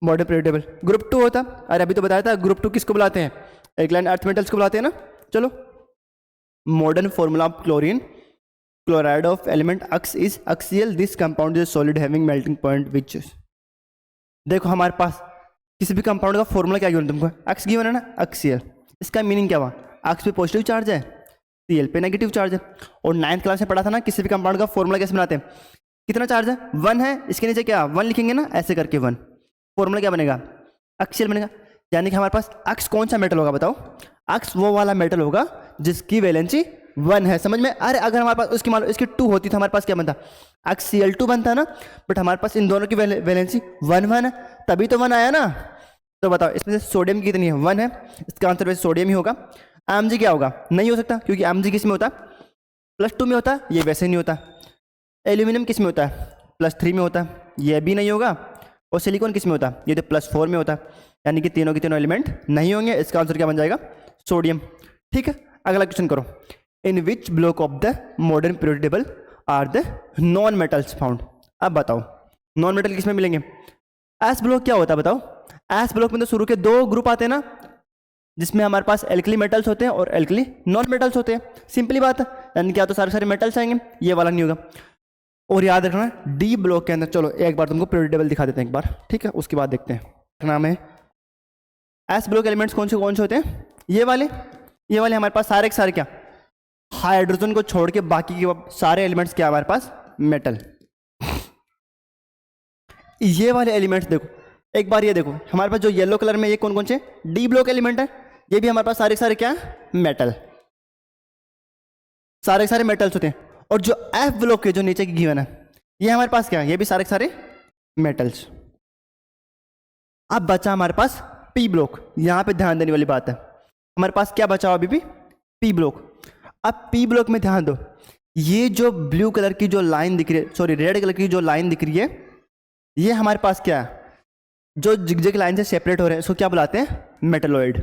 modern period table group 2 होता। अरे अभी तो बताया था ग्रुप 2 किसको बुलाते हैं, एल्कलाइन अर्थ मेटल्स को बुलाते हैं ना। चलो, modern formula of chlorine chloride of element X is axial. This compound is a solid having melting point which is, देखो हमारे पास किसी भी कंपाउंड का फॉर्मूला क्या गिवन तुमको, एक्स गिवन है ना, एक्सियल। इसका मीनिंग क्या हुआ, एक्स पे पॉजिटिव चार्ज है, सीएल पे नेगेटिव चार्ज है। और 9th क्लास में पढ़ा था ना, किसी भी कंपाउंड का फॉर्मूला कैसे बनाते हैं, कितना चार्ज है, 1 है, इसके नीचे क्या 1 लिखेंगे ना, ऐसे करके 1, फॉर्मूला क्या बनेगा, एक्सियल बनेगा। यानी कि हमारे पास एक्स कौन सा मेटल होगा बताओ, एक्स वो वाला मेटल होगा जिसकी वैलेंसी 1 है, समझ में। अरे अगर हमारे पास उसकी मान लो इसकी 2 होती तो हमारे पास क्या बनता, XCl2 बनता ना। बट हमारे पास इन दोनों की वैलेंसी 1 है, तभी तो 1 आया ना। तो बताओ इसमें से सोडियम की कितनी है, 1 है, इसका आंसर वैसे सोडियम ही होगा। Mg क्या होगा, नहीं हो सकता क्योंकि Mg किस में होता है, +2 में होता है, ये वैसे नहीं होता। एल्यूमिनियम किस में होता है, +3 में होता है, ये भी नहीं होगा। और सिलिकॉन किस में होता है, ये तो +4 में होता है। यानी कि तीनों के तीनों एलिमेंट नहीं होंगे, इसका आंसर क्या बन जाएगा, सोडियम। ठीक है, अगला क्वेश्चन करो, in which block of the modern period table are the non metals found. अब बताओ नॉन मेटल किस में मिलेंगे, एस ब्लॉक क्या होता है बताओ। एस ब्लॉक में तो शुरू के 2 ग्रुप आते हैं ना, जिसमें हमारे पास एल्कली मेटल्स होते हैं और एल्कली नॉन मेटल्स होते हैं, सिंपली बात है। यानी क्या तो सारे सारे मेटल्स आएंगे, ये वाला नहीं होगा। और याद रखना डी ब्लॉक के अंदर, चलो एक बार तुमको पीरियड टेबल दिखा देते हैं एक बार, ठीक है, उसके बाद देखते हैं। नाम है एस ब्लॉक एलिमेंट्स कौन से होते हैं, ये वाले हमारे पास सारे के सारे क्या, हाइड्रोजन को छोड़ के बाकी के सारे एलिमेंट्स क्या हमारे पास, मेटल। ये वाले एलिमेंट्स देखो एक बार, ये देखो हमारे पास जो येलो कलर में ये कौन से डी ब्लॉक एलिमेंट है, ये भी हमारे पास सारे के सारे क्या है, मेटल, सारे के सारे मेटल्स होते हैं। और जो एफ ब्लॉक के जो नीचे की गिवन है, ये हमारे पास क्या है, ये भी सारे के सारे मेटल्स। अब बचा हमारे पास पी ब्लॉक, यहां पे ध्यान देने वाली बात है, हमारे पास क्या बचा अभी भी, पी ब्लॉक। अब पी ब्लॉक में ध्यान दो, ये जो ब्लू कलर की जो लाइन दिख रही है, सॉरी रेड कलर की जो लाइन दिख रही है, ये हमारे पास क्या है, जो जिगजैग लाइन से सेपरेट हो रहे हैं, इसको क्या बुलाते हैं, मेटलॉइड।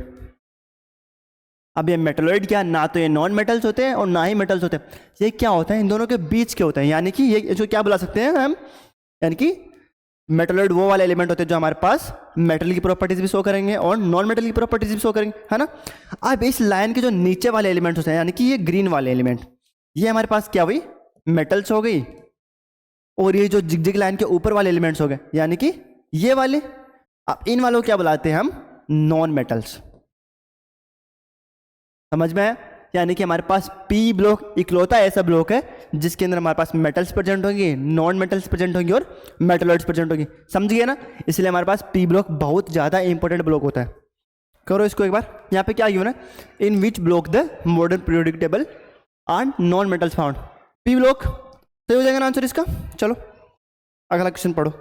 अब ये मेटलॉइड क्या, ना तो ये नॉन मेटल्स होते हैं और ना ही मेटल्स होते हैं, ये क्या होता है, इन दोनों के बीच के होते हैं, यानी कि ये इसको क्या बुला सकते हैं हम, यानी कि मेटलॉइड वो वाले एलिमेंट होते हैं जो हमारे पास मेटल की प्रॉपर्टीज भी शो करेंगे और नॉन मेटल की प्रॉपर्टीज भी शो करेंगे, है ना। अब इस लाइन के जो नीचे वाले एलिमेंट्स होते हैं, यानी कि ये ग्रीन वाले एलिमेंट, ये हमारे पास क्या हुई, मेटल्स हो गई, और ये जो जिगजिग लाइन के ऊपर वाले एलिमेंट्स हो गए, यानी कि ये वाले। अब इन वालों को क्या बुलाते हैं हम, नॉन मेटल्स। समझ में आया, यानी कि हमारे पास पी ब्लॉक इकलौता ऐसा ब्लॉक है जिसके अंदर हमारे पास मेटल्स प्रेजेंट होंगे, नॉन मेटल्स प्रेजेंट होंगे और मेटलॉइड्स प्रेजेंट होंगे, समझ गए ना। इसलिए हमारे पास पी ब्लॉक बहुत ज़्यादा इंपॉर्टेंट ब्लॉक होता है। करो इसको एक बार, यहाँ पे क्या गिवन है, in which block the modern periodic table are non metals found. P block सही हो जाएगा ना आंसर इसका। चलो अगला क्वेश्चन पढ़ो।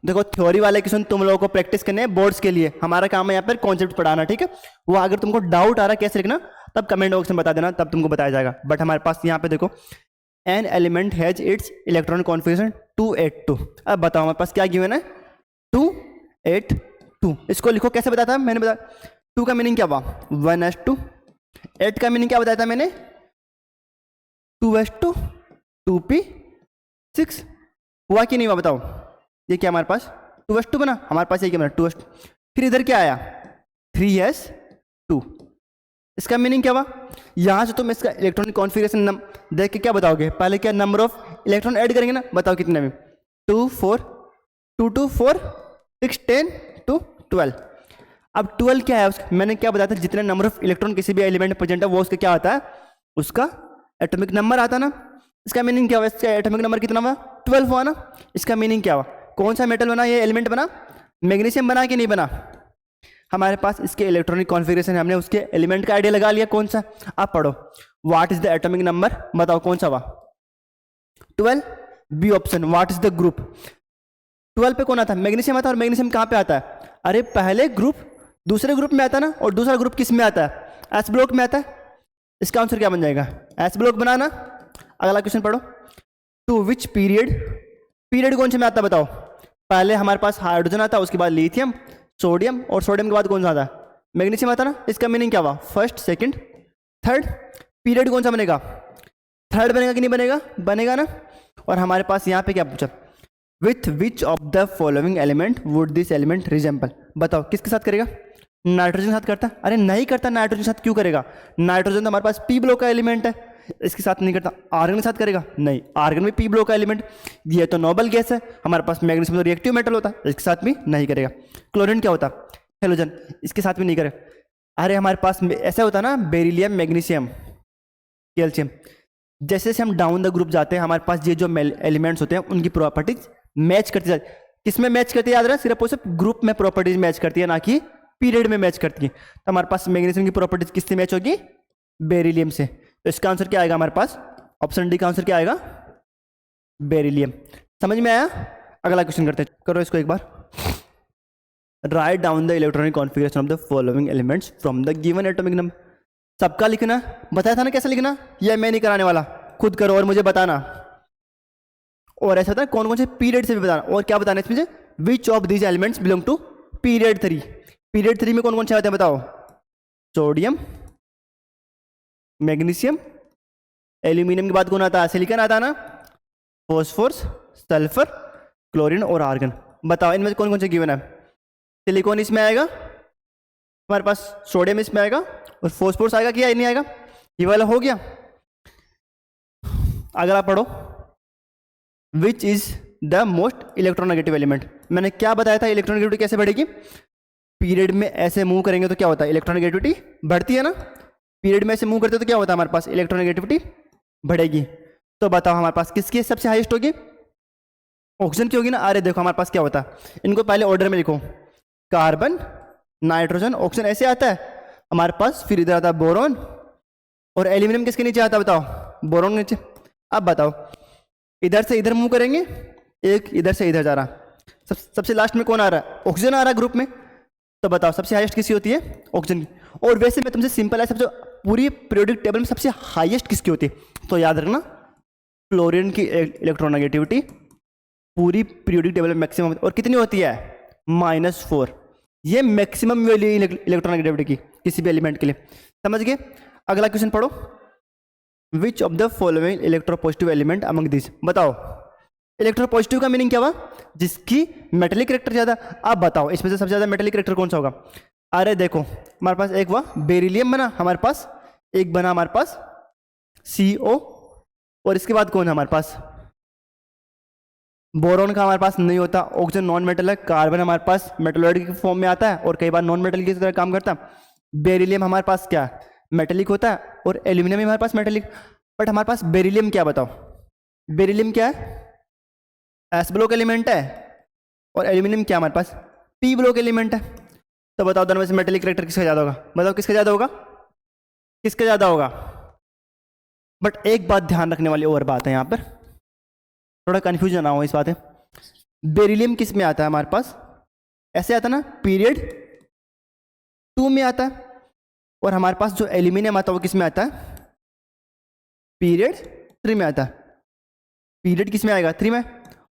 देखो थ्योरी वाले क्वेश्चन तुम लोगों को प्रैक्टिस करने हैं बोर्ड्स के लिए, हमारा काम है यहाँ पर कॉन्सेप्ट पढ़ाना, ठीक है। वो अगर तुमको डाउट आ रहा है कैसे लिखना, तब कमेंट बॉक्स में बता देना, तब तुमको बताया जाएगा। बट हमारे पास यहाँ पे देखो, an element has its electronic configuration 282। अब बताओ हमारे पास क्या गिवन है, 282। इसको लिखो, कैसे बताया था मैंने, बताया 2 का मीनिंग क्या हुआ, 1s2। 8 का मीनिंग क्या बताया था मैंने, 2s2 2p6। हुआ कि नहीं हुआ बताओ, ये क्या हमारे पास 2s2 बना, हमारे पास ये क्या बना 2s2। फिर इधर क्या आया 3s2। इसका मीनिंग क्या हुआ, यहां से तुम इसका इलेक्ट्रॉनिक कॉन्फ़िगरेशन देख के क्या बताओगे, पहले क्या नंबर ऑफ इलेक्ट्रॉन ऐड करेंगे ना, बताओ कितने में, 2 4 2 2 4 6 10 2 12। अब 12 क्या है उसका, मैंने क्या बताया था, जितने नंबर ऑफ इलेक्ट्रॉन किसी भी एलिमेंट प्रेजेंट है वो उसका क्या आता है, उसका एटॉमिक नंबर आता ना। इसका मीनिंग क्या हुआ, इसका एटॉमिक नंबर कितना हुआ, 12 हुआ ना। इसका मीनिंग क्या हुआ, कौन सा मेटल बना, ये एलिमेंट बना, मैग्नीशियम बना कि नहीं बना। हमारे पास इसके इलेक्ट्रॉनिक कॉन्फ़िगरेशन, हमने उसके एलिमेंट का आइडिया लगा लिया, कौन सा। आप पढ़ो, what is the atomic number, बताओ कौन सा हुआ 12। B option, what is the group. 12 पे कौन आता है, मैग्नीशियम आता है। और मैग्नीशियम कहाँ पे आता है, अरे पहले ग्रुप दूसरे ग्रुप में आता है ना, और दूसरा ग्रुप किस में आता है, एस ब्लॉक में आता है। इसका आंसर क्या बन जाएगा, एस ब्लॉक बनाना। अगला क्वेश्चन पढ़ो, टू विच पीरियड, पीरियड कौन से में आता है बताओ, पहले हमारे पास हाइड्रोजन आता है, उसके बाद लिथियम सोडियम, और सोडियम के बाद कौन सा आता है, मैग्नीशियम आता ना। इसका मीनिंग क्या हुआ, फर्स्ट सेकंड थर्ड। पीरियड कौन सा बनेगा, थर्ड बनेगा कि नहीं बनेगा, बनेगा ना। और हमारे पास यहाँ पे क्या पूछा, with which of the following element would this element resemble. बताओ किसके साथ करेगा, नाइट्रोजन के साथ करता, अरे नहीं करता, नाइट्रोजन के साथ क्यों करेगा, नाइट्रोजन तो हमारे पास पी ब्लॉक का एलिमेंट है, इसके साथ नहीं करता। आर्गन के साथ करेगा, नहीं, आर्गन में पी ब्लॉक का एलिमेंट, ये तो नोबल गैस है, हमारे पास मैग्नीशियम तो रिएक्टिव मेटल होता है, इसके साथ भी नहीं करेगा। क्लोरीन क्या होता, हेलोजन, इसके साथ भी नहीं करेगा। अरे हमारे पास ऐसा होता है ना, बेरिलियम मैग्नीशियम कैल्शियम, जैसे जैसे हम डाउन द ग्रुप जाते हैं, हमारे पास ये जो एलिमेंट्स होते हैं उनकी प्रॉपर्टीज मैच करती जाती है। किसमें मैच करती है, याद रहा, सिर्फ और सिर्फ ग्रुप में प्रॉपर्टीज मैच करती है, ना कि पीरियड में मैच करती है। तो हमारे पास मैग्नीशियम की प्रॉपर्टीज किससे मैच होगी, बेरिलियम से। तो इसका आंसर क्या आएगा हमारे पास, ऑप्शन डी का आंसर क्या आएगा, बेरिलियम। समझ में आया। अगला क्वेश्चन करते हैं, करो इसको एक बार। Write down the electronic configuration of the following elements from the given atomic number. सबका लिखना, बताया था ना कैसे लिखना, यह मैं नहीं कराने वाला, खुद करो और मुझे बताना। और ऐसा था कौन कौन से पीरियड से भी बताना, और क्या बताना इसमें से, which of these elements belong to period 3। Period 3 में कौन कौन से आते हैं बताओ, सोडियम मैग्नीशियम, एल्यूमिनियम के बाद कौन आता है, सिलिकॉन आता है ना, फॉस्फोरस सल्फर क्लोरीन और आर्गन। बताओ इनमें से कौन कौन से गिवन है, सिलिकॉन इसमें आएगा, हमारे पास सोडियम इसमें आएगा, और फॉस्फोरस आएगा क्या, नहीं आएगा, ये वाला हो गया। अगर आप पढ़ो, which is the most electronegative element. मैंने क्या बताया था, इलेक्ट्रोनेगेटिविटी कैसे बढ़ेगी, पीरियड में ऐसे मूव करेंगे तो क्या होता है, इलेक्ट्रोनेगेटिविटी बढ़ती है ना। पीरियड में ऐसे मूव करते तो क्या होता है, हमारे पास इलेक्ट्रोनेगेटिविटी बढ़ेगी। तो बताओ हमारे पास किसकी सबसे हाईएस्ट होगी, ऑक्सीजन की होगी ना। अरे देखो हमारे पास क्या होता है, इनको पहले ऑर्डर में लिखो, कार्बन नाइट्रोजन ऑक्सीजन ऐसे आता है हमारे पास, फिर इधर आता है बोरॉन, और एल्यूमिनियम किसके नीचे आता है बताओ, बोरॉन नीचे। अब बताओ इधर से इधर मूव करेंगे, एक इधर से इधर जा रहा, सबसे लास्ट में कौन आ रहा है, ऑक्सीजन आ रहा है ग्रुप में। तो बताओ सबसे हाईएस्ट किसी होती है, ऑक्सीजन की। और वैसे मैं तुमसे सिंपल है, सबसे पूरी पीरियोडिक टेबल में सबसे हाईएस्ट किसकी होती है? तो याद रखना फ्लोरीन की इलेक्ट्रोनेगेटिविटी पूरी पीरियोडिक टेबल में मैक्सिमम और कितनी होती है? -4। ये मैक्सिमम वैल्यू इलेक्ट्रोनेगेटिविटी की किसी भी एलिमेंट के लिए। समझ गए? अगला क्वेश्चन पढ़ो। Which of the following electropositive element among this? बताओ इलेक्ट्रोपॉजिटिव का मीनिंग क्या हुआ? जिसकी मेटेलिक कैरेक्टर ज्यादा। अब बताओ इसमें से सबसे ज्यादा मेटेलिक कैरेक्टर कौन सा होगा? अरे देखो हमारे पास एक हुआ बेरिलियम बना हमारे पास, एक बना हमारे पास CO, और इसके बाद कौन है हमारे पास? बोरॉन का हमारे पास नहीं होता, ऑक्सीजन नॉन मेटल है, कार्बन हमारे पास मेटलॉइड के फॉर्म में आता है और कई बार नॉन मेटल की तरह काम करता है। बेरिलियम हमारे पास क्या है? मेटेलिक होता है, और एल्यूमिनियम हमारे पास मेटेलिक। बट हमारे पास बेरिलियम क्या? बताओ बेरिलियम क्या है? S ब्लॉक एलिमेंट है, और एल्यूमिनियम क्या हमारे पास? P ब्लॉक एलिमेंट है। तो बताओ दोनों में से मेटेलिक कैरेक्टर किसका ज्यादा होगा? बताओ किसका ज्यादा होगा? किसका ज्यादा होगा? बट एक बात ध्यान रखने वाली और बात है यहाँ पर, थोड़ा कंफ्यूजन ना हो इस बात है। बेरिलियम किस में आता है हमारे पास? ऐसे आता ना पीरियड 2 में आता है, और हमारे पास जो एल्यूमिनियम आता है वो किस में आता है? पीरियड 3 में आता है। पीरियड किस में आएगा? 3 में।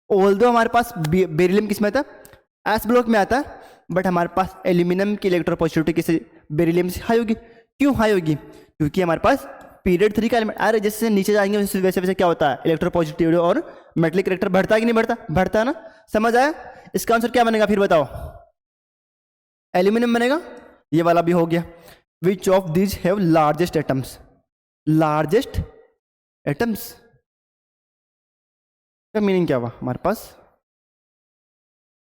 ऑल्दो हमारे पास बेरिलियम किस में आता है? S ब्लॉक में आता है, बट हमारे पास एल्यूमिनियम की इलेक्ट्रोपॉजिटिविटी किसी बेरिलियम से हाई होगी। क्यों हाई होगी? क्योंकि हमारे पास पीरियड 3 का एलिमेंट। अरे जैसे नीचे जाएंगे वैसे वैसे क्या होता है? इलेक्ट्रोपॉजिटिविटी और मेटेलिक कैरेक्टर बढ़ता है कि नहीं बढ़ता? बढ़ता है ना। समझ आया? इसका आंसर क्या बनेगा फिर बताओ? एल्यूमिनियम बनेगा। ये वाला भी हो गया। विच of these have largest atoms? Largest atoms का मीनिंग क्या हुआ हमारे पास?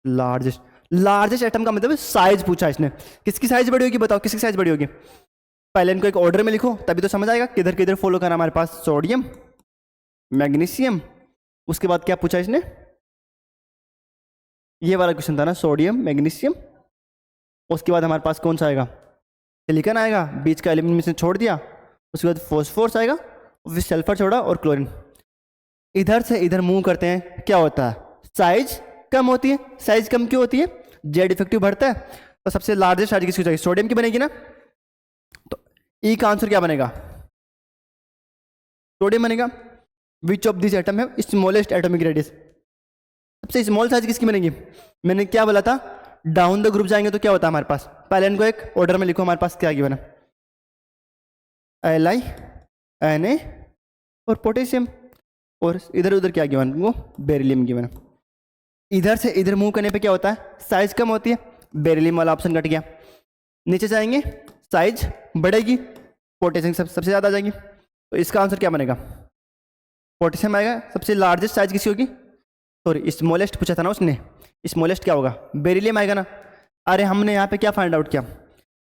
लार्जेस्ट एटम का मतलब साइज पूछा इसने। किसकी साइज बड़ी होगी? बताओ किसकी साइज बड़ी होगी? पहले इनको एक ऑर्डर में लिखो तभी तो समझ आएगा किधर किधर फॉलो करना। हमारे पास सोडियम, मैग्नीशियम, उसके बाद क्या पूछा इसने? ये वाला क्वेश्चन था ना, सोडियम मैग्नीशियम। उसके बाद हमारे पास कौन सा आएगा? सिलिकॉन आएगा, बीच का एलिमेंट में छोड़ दिया। उसके बाद फॉस्फोरस आएगा, फिर सल्फर छोड़ा और क्लोरीन। इधर से इधर मूव करते हैं, क्या होता है? साइज कम होती है। साइज कम क्यों होती है? जेड इफेक्टिव बढ़ता है। तो सबसे लार्जेस्ट साइज किसकी चाहिए? सोडियम की बनेगी ना। तो ई का आंसर क्या बनेगा? सोडियम बनेगा। विच ऑफ दिस एटम है स्मॉलेस्ट एटॉमिक रेडियस? सबसे स्मॉल साइज किसकी बनेगी? मैंने क्या बोला था? डाउन द ग्रुप जाएंगे तो क्या होता है हमारे पास? पहले इनको एक ऑर्डर में लिखो। हमारे पास क्या गिवन है? Li, Na और पोटेशियम, और इधर उधर क्या गिवन? वो बेरिलियम गिवन है। इधर से इधर मूव करने पे क्या होता है? साइज कम होती है। बेरिलियम वाला ऑप्शन कट गया। नीचे जाएंगे साइज बढ़ेगी, पोटेशियम सबसे ज़्यादा आ जाएगी। तो इसका आंसर क्या बनेगा? पोटेशियम आएगा। सबसे लार्जेस्ट साइज किसकी होगी? सॉरी स्मॉलेस्ट पूछा था ना उसने, स्मॉलेस्ट क्या होगा? बेरिलियम आएगा ना। अरे हमने यहाँ पे क्या फाइंड आउट किया?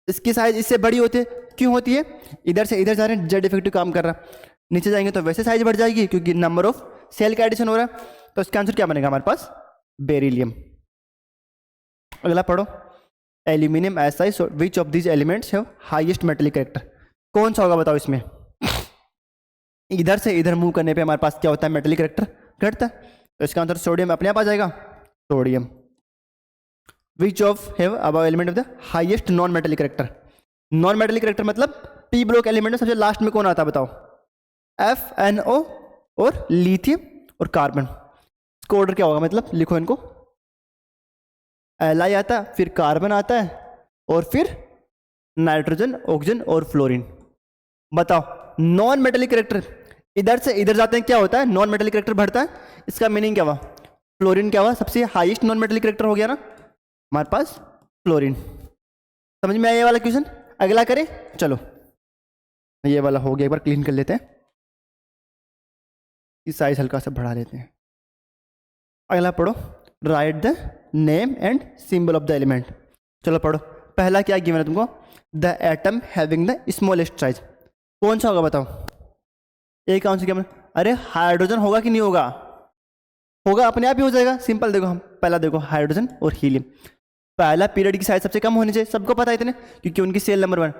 इसकी साइज इससे बड़ी होती है। क्यों होती है? इधर से इधर जा रहे हैं, जेड इफेक्टिव काम कर रहा है। नीचे जाएंगे तो वैसे साइज बढ़ जाएगी क्योंकि नंबर ऑफ सेल का एडिशन हो रहा है। तो इसका आंसर क्या बनेगा हमारे पास? बेरिलियम। अगला पढ़ो। Aluminium SI, which of these elements have highest metallic character? कौन सा होगा बताओ इसमें? इधर से इधर मूव करने पे हमारे पास क्या होता है? मेटेलिक कैरेक्टर घटता है। तो इसका आंसर सोडियम अपने आप आ जाएगा। Sodium. Which of have above element of the highest non metallic character? Non metallic character मतलब P ब्लॉक एलिमेंट में सबसे लास्ट में कौन आता है बताओ? FNO और लिथियम और कार्बन। इसको ऑर्डर क्या होगा? मतलब लिखो इनको। Li आता है, फिर कार्बन आता है, और फिर नाइट्रोजन, ऑक्सीजन और फ्लोरीन। बताओ नॉन मेटेलिक कैरेक्टर इधर से इधर जाते हैं, क्या होता है? नॉन मेटेलिक कैरेक्टर बढ़ता है। इसका मीनिंग क्या हुआ? फ्लोरीन क्या हुआ? सबसे हाईएस्ट नॉन मेटेलिक कैरेक्टर हो गया ना हमारे पास, फ्लोरीन। समझ में आया ये वाला क्वेश्चन? अगला करें, चलो ये वाला हो गया, एक बार क्लीन कर लेते हैं, इस साइज हल्का सा बढ़ा लेते हैं। अगला पढ़ो। Right the name and symbol of the element. चलो पढ़ो। पहला क्या गिवन है तुमको? The atom having the smallest size. कौन सा होगा बताओ? एक आंसर क्या? अरे हाइड्रोजन होगा कि नहीं होगा? होगा, अपने आप ही हो जाएगा। सिंपल देखो, हम पहला देखो हाइड्रोजन और हीलियम। पहला पीरियड की साइज सबसे कम होनी चाहिए, सबको पता है इतने, क्योंकि उनकी सेल नंबर 1।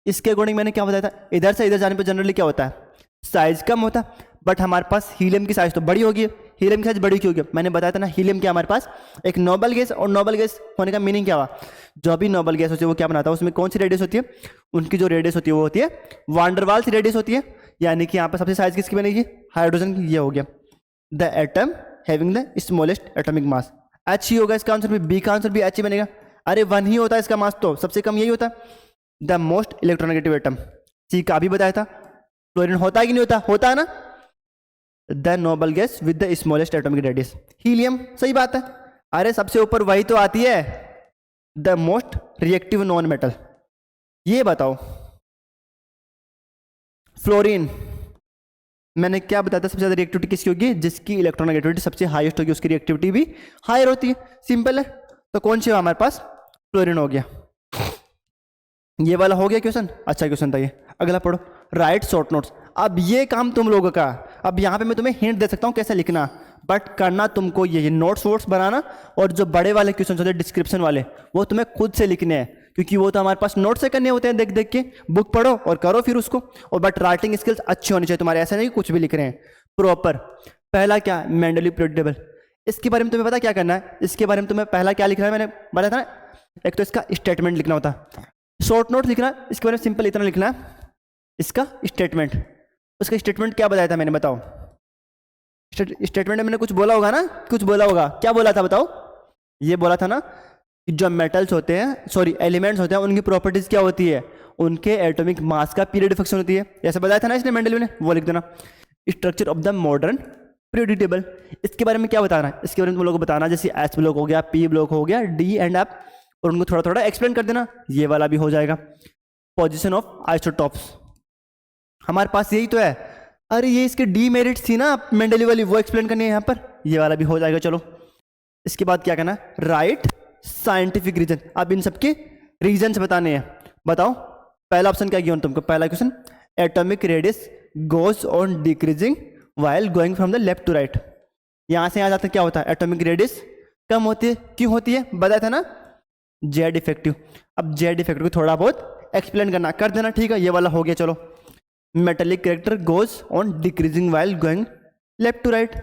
इसके अकॉर्डिंग मैंने क्या बताया था? इधर से इधर जाने पर जनरली क्या होता है? साइज कम होता है। बट हमारे पास हीलियम की साइज तो बड़ी होगी। हीलियम की साइज बड़ी क्यों होगी? मैंने बताया था ना, हीलियम क्या हमारे पास एक नोबल गैस, और नोबल गैस होने का मीनिंग क्या हुआ? जो भी नोबल गैस होती है वो क्या बनाता है, उसमें कौन सी रेडियस होती है? उनकी जो रेडियस होती है वो होती है वांडरवाल्स रेडियस होती है। यानी कि यहाँ पर सबसे साइज किसकी बनेगी? हाइड्रोजन की। ये हो गया the atom having the smallest atomic mass. H ही होगा इसका आंसर भी, बी का आंसर भी एच ही बनेगा। अरे 1 ही होता है इसका मास, तो सबसे कम यही होता है। द मोस्ट इलेक्ट्रोनेगेटिव एटम, सी का भी बताया था। फ्लोरीन होता है कि नहीं होता? होता है ना। The noble gas with the smallest atomic radius, helium. सही बात है। अरे सबसे ऊपर वही तो आती है, the most reactive non metal. ये बताओ फ्लोरीन, मैंने क्या बताया था सबसे ज्यादा रिएक्टिविटी किसकी होगी? जिसकी इलेक्ट्रोनेगेटिविटी सबसे हाईएस्ट होगी उसकी रिएक्टिविटी भी हायर होती है। सिंपल है। तो कौन सी हमारे पास? फ्लोरीन हो गया। ये वाला हो गया क्वेश्चन। अच्छा क्वेश्चन था ये। अगला पढ़ो, राइट शॉर्ट नोट्स। अब ये काम तुम लोगों का, अब यहाँ पे मैं तुम्हें हिंट दे सकता हूँ कैसे लिखना, बट करना तुमको ये नोट्स वोट्स बनाना, और जो बड़े वाले क्वेश्चन होते हैं डिस्क्रिप्शन वाले, वो तुम्हें खुद से लिखने हैं, क्योंकि वो तो हमारे पास नोट से करने होते हैं देख देख के। बुक पढ़ो और करो फिर उसको। और बट राइटिंग स्किल्स अच्छी होनी चाहिए तुम्हारे, ऐसा नहीं कि कुछ भी लिख रहे हैं, प्रॉपर। पहला क्या? Mendeley predictable. इसके बारे में तुम्हें पता क्या करना है? इसके बारे में तुम्हें पहला क्या लिखना है? मैंने बताया था ना, एक तो इसका स्टेटमेंट लिखना होता है, शॉर्ट नोट लिखना है। इसके बारे में सिंपल इतना लिखना है, इसका स्टेटमेंट। उसका स्टेटमेंट क्या बताया था मैंने, बताओ? स्टेटमेंट में मैंने कुछ बोला होगा ना, कुछ बोला होगा। क्या बोला था बताओ? ये बोला था ना कि जो मेटल्स होते हैं, सॉरी एलिमेंट्स होते हैं, उनकी प्रॉपर्टीज क्या होती है? उनके एटॉमिक मास का पीरियड डिफेक्शन होती है। ऐसा बताया था ना इसने मेंडलीव ने, वो लिख देना। Structure of the modern periodic table, इसके बारे में क्या बताना है? इसके बारे में तुम लोगों को बताना, जैसे एच ब्लॉक हो गया, पी ब्लॉक हो गया, डी एंड एफ, और उनको थोड़ा थोड़ा एक्सप्लेन कर देना। ये वाला भी हो जाएगा। पोजीशन ऑफ आइसोटॉप्स, हमारे पास यही तो है। अरे ये इसके डीमेरिट्स थी ना मेंडलीव वाली, वो एक्सप्लेन करनी है यहाँ पर। ये वाला भी हो जाएगा। चलो इसके बाद क्या करना है? Write scientific reason. अब इन सबके रीजन बताने हैं। बताओ पहला ऑप्शन क्या गिवन तुमको? पहला question, atomic radius goes on decreasing while going from the left to right. यहाँ से यहाँ जाते क्या होता है? एटॉमिक रेडियस कम होती है। क्यों होती है? बताया था ना, जेड इफेक्टिव। अब जेड इफेक्टिव को थोड़ा बहुत एक्सप्लेन करना, कर देना। ठीक है, ये वाला हो गया। चलो, metallic character goes on decreasing while going left to right.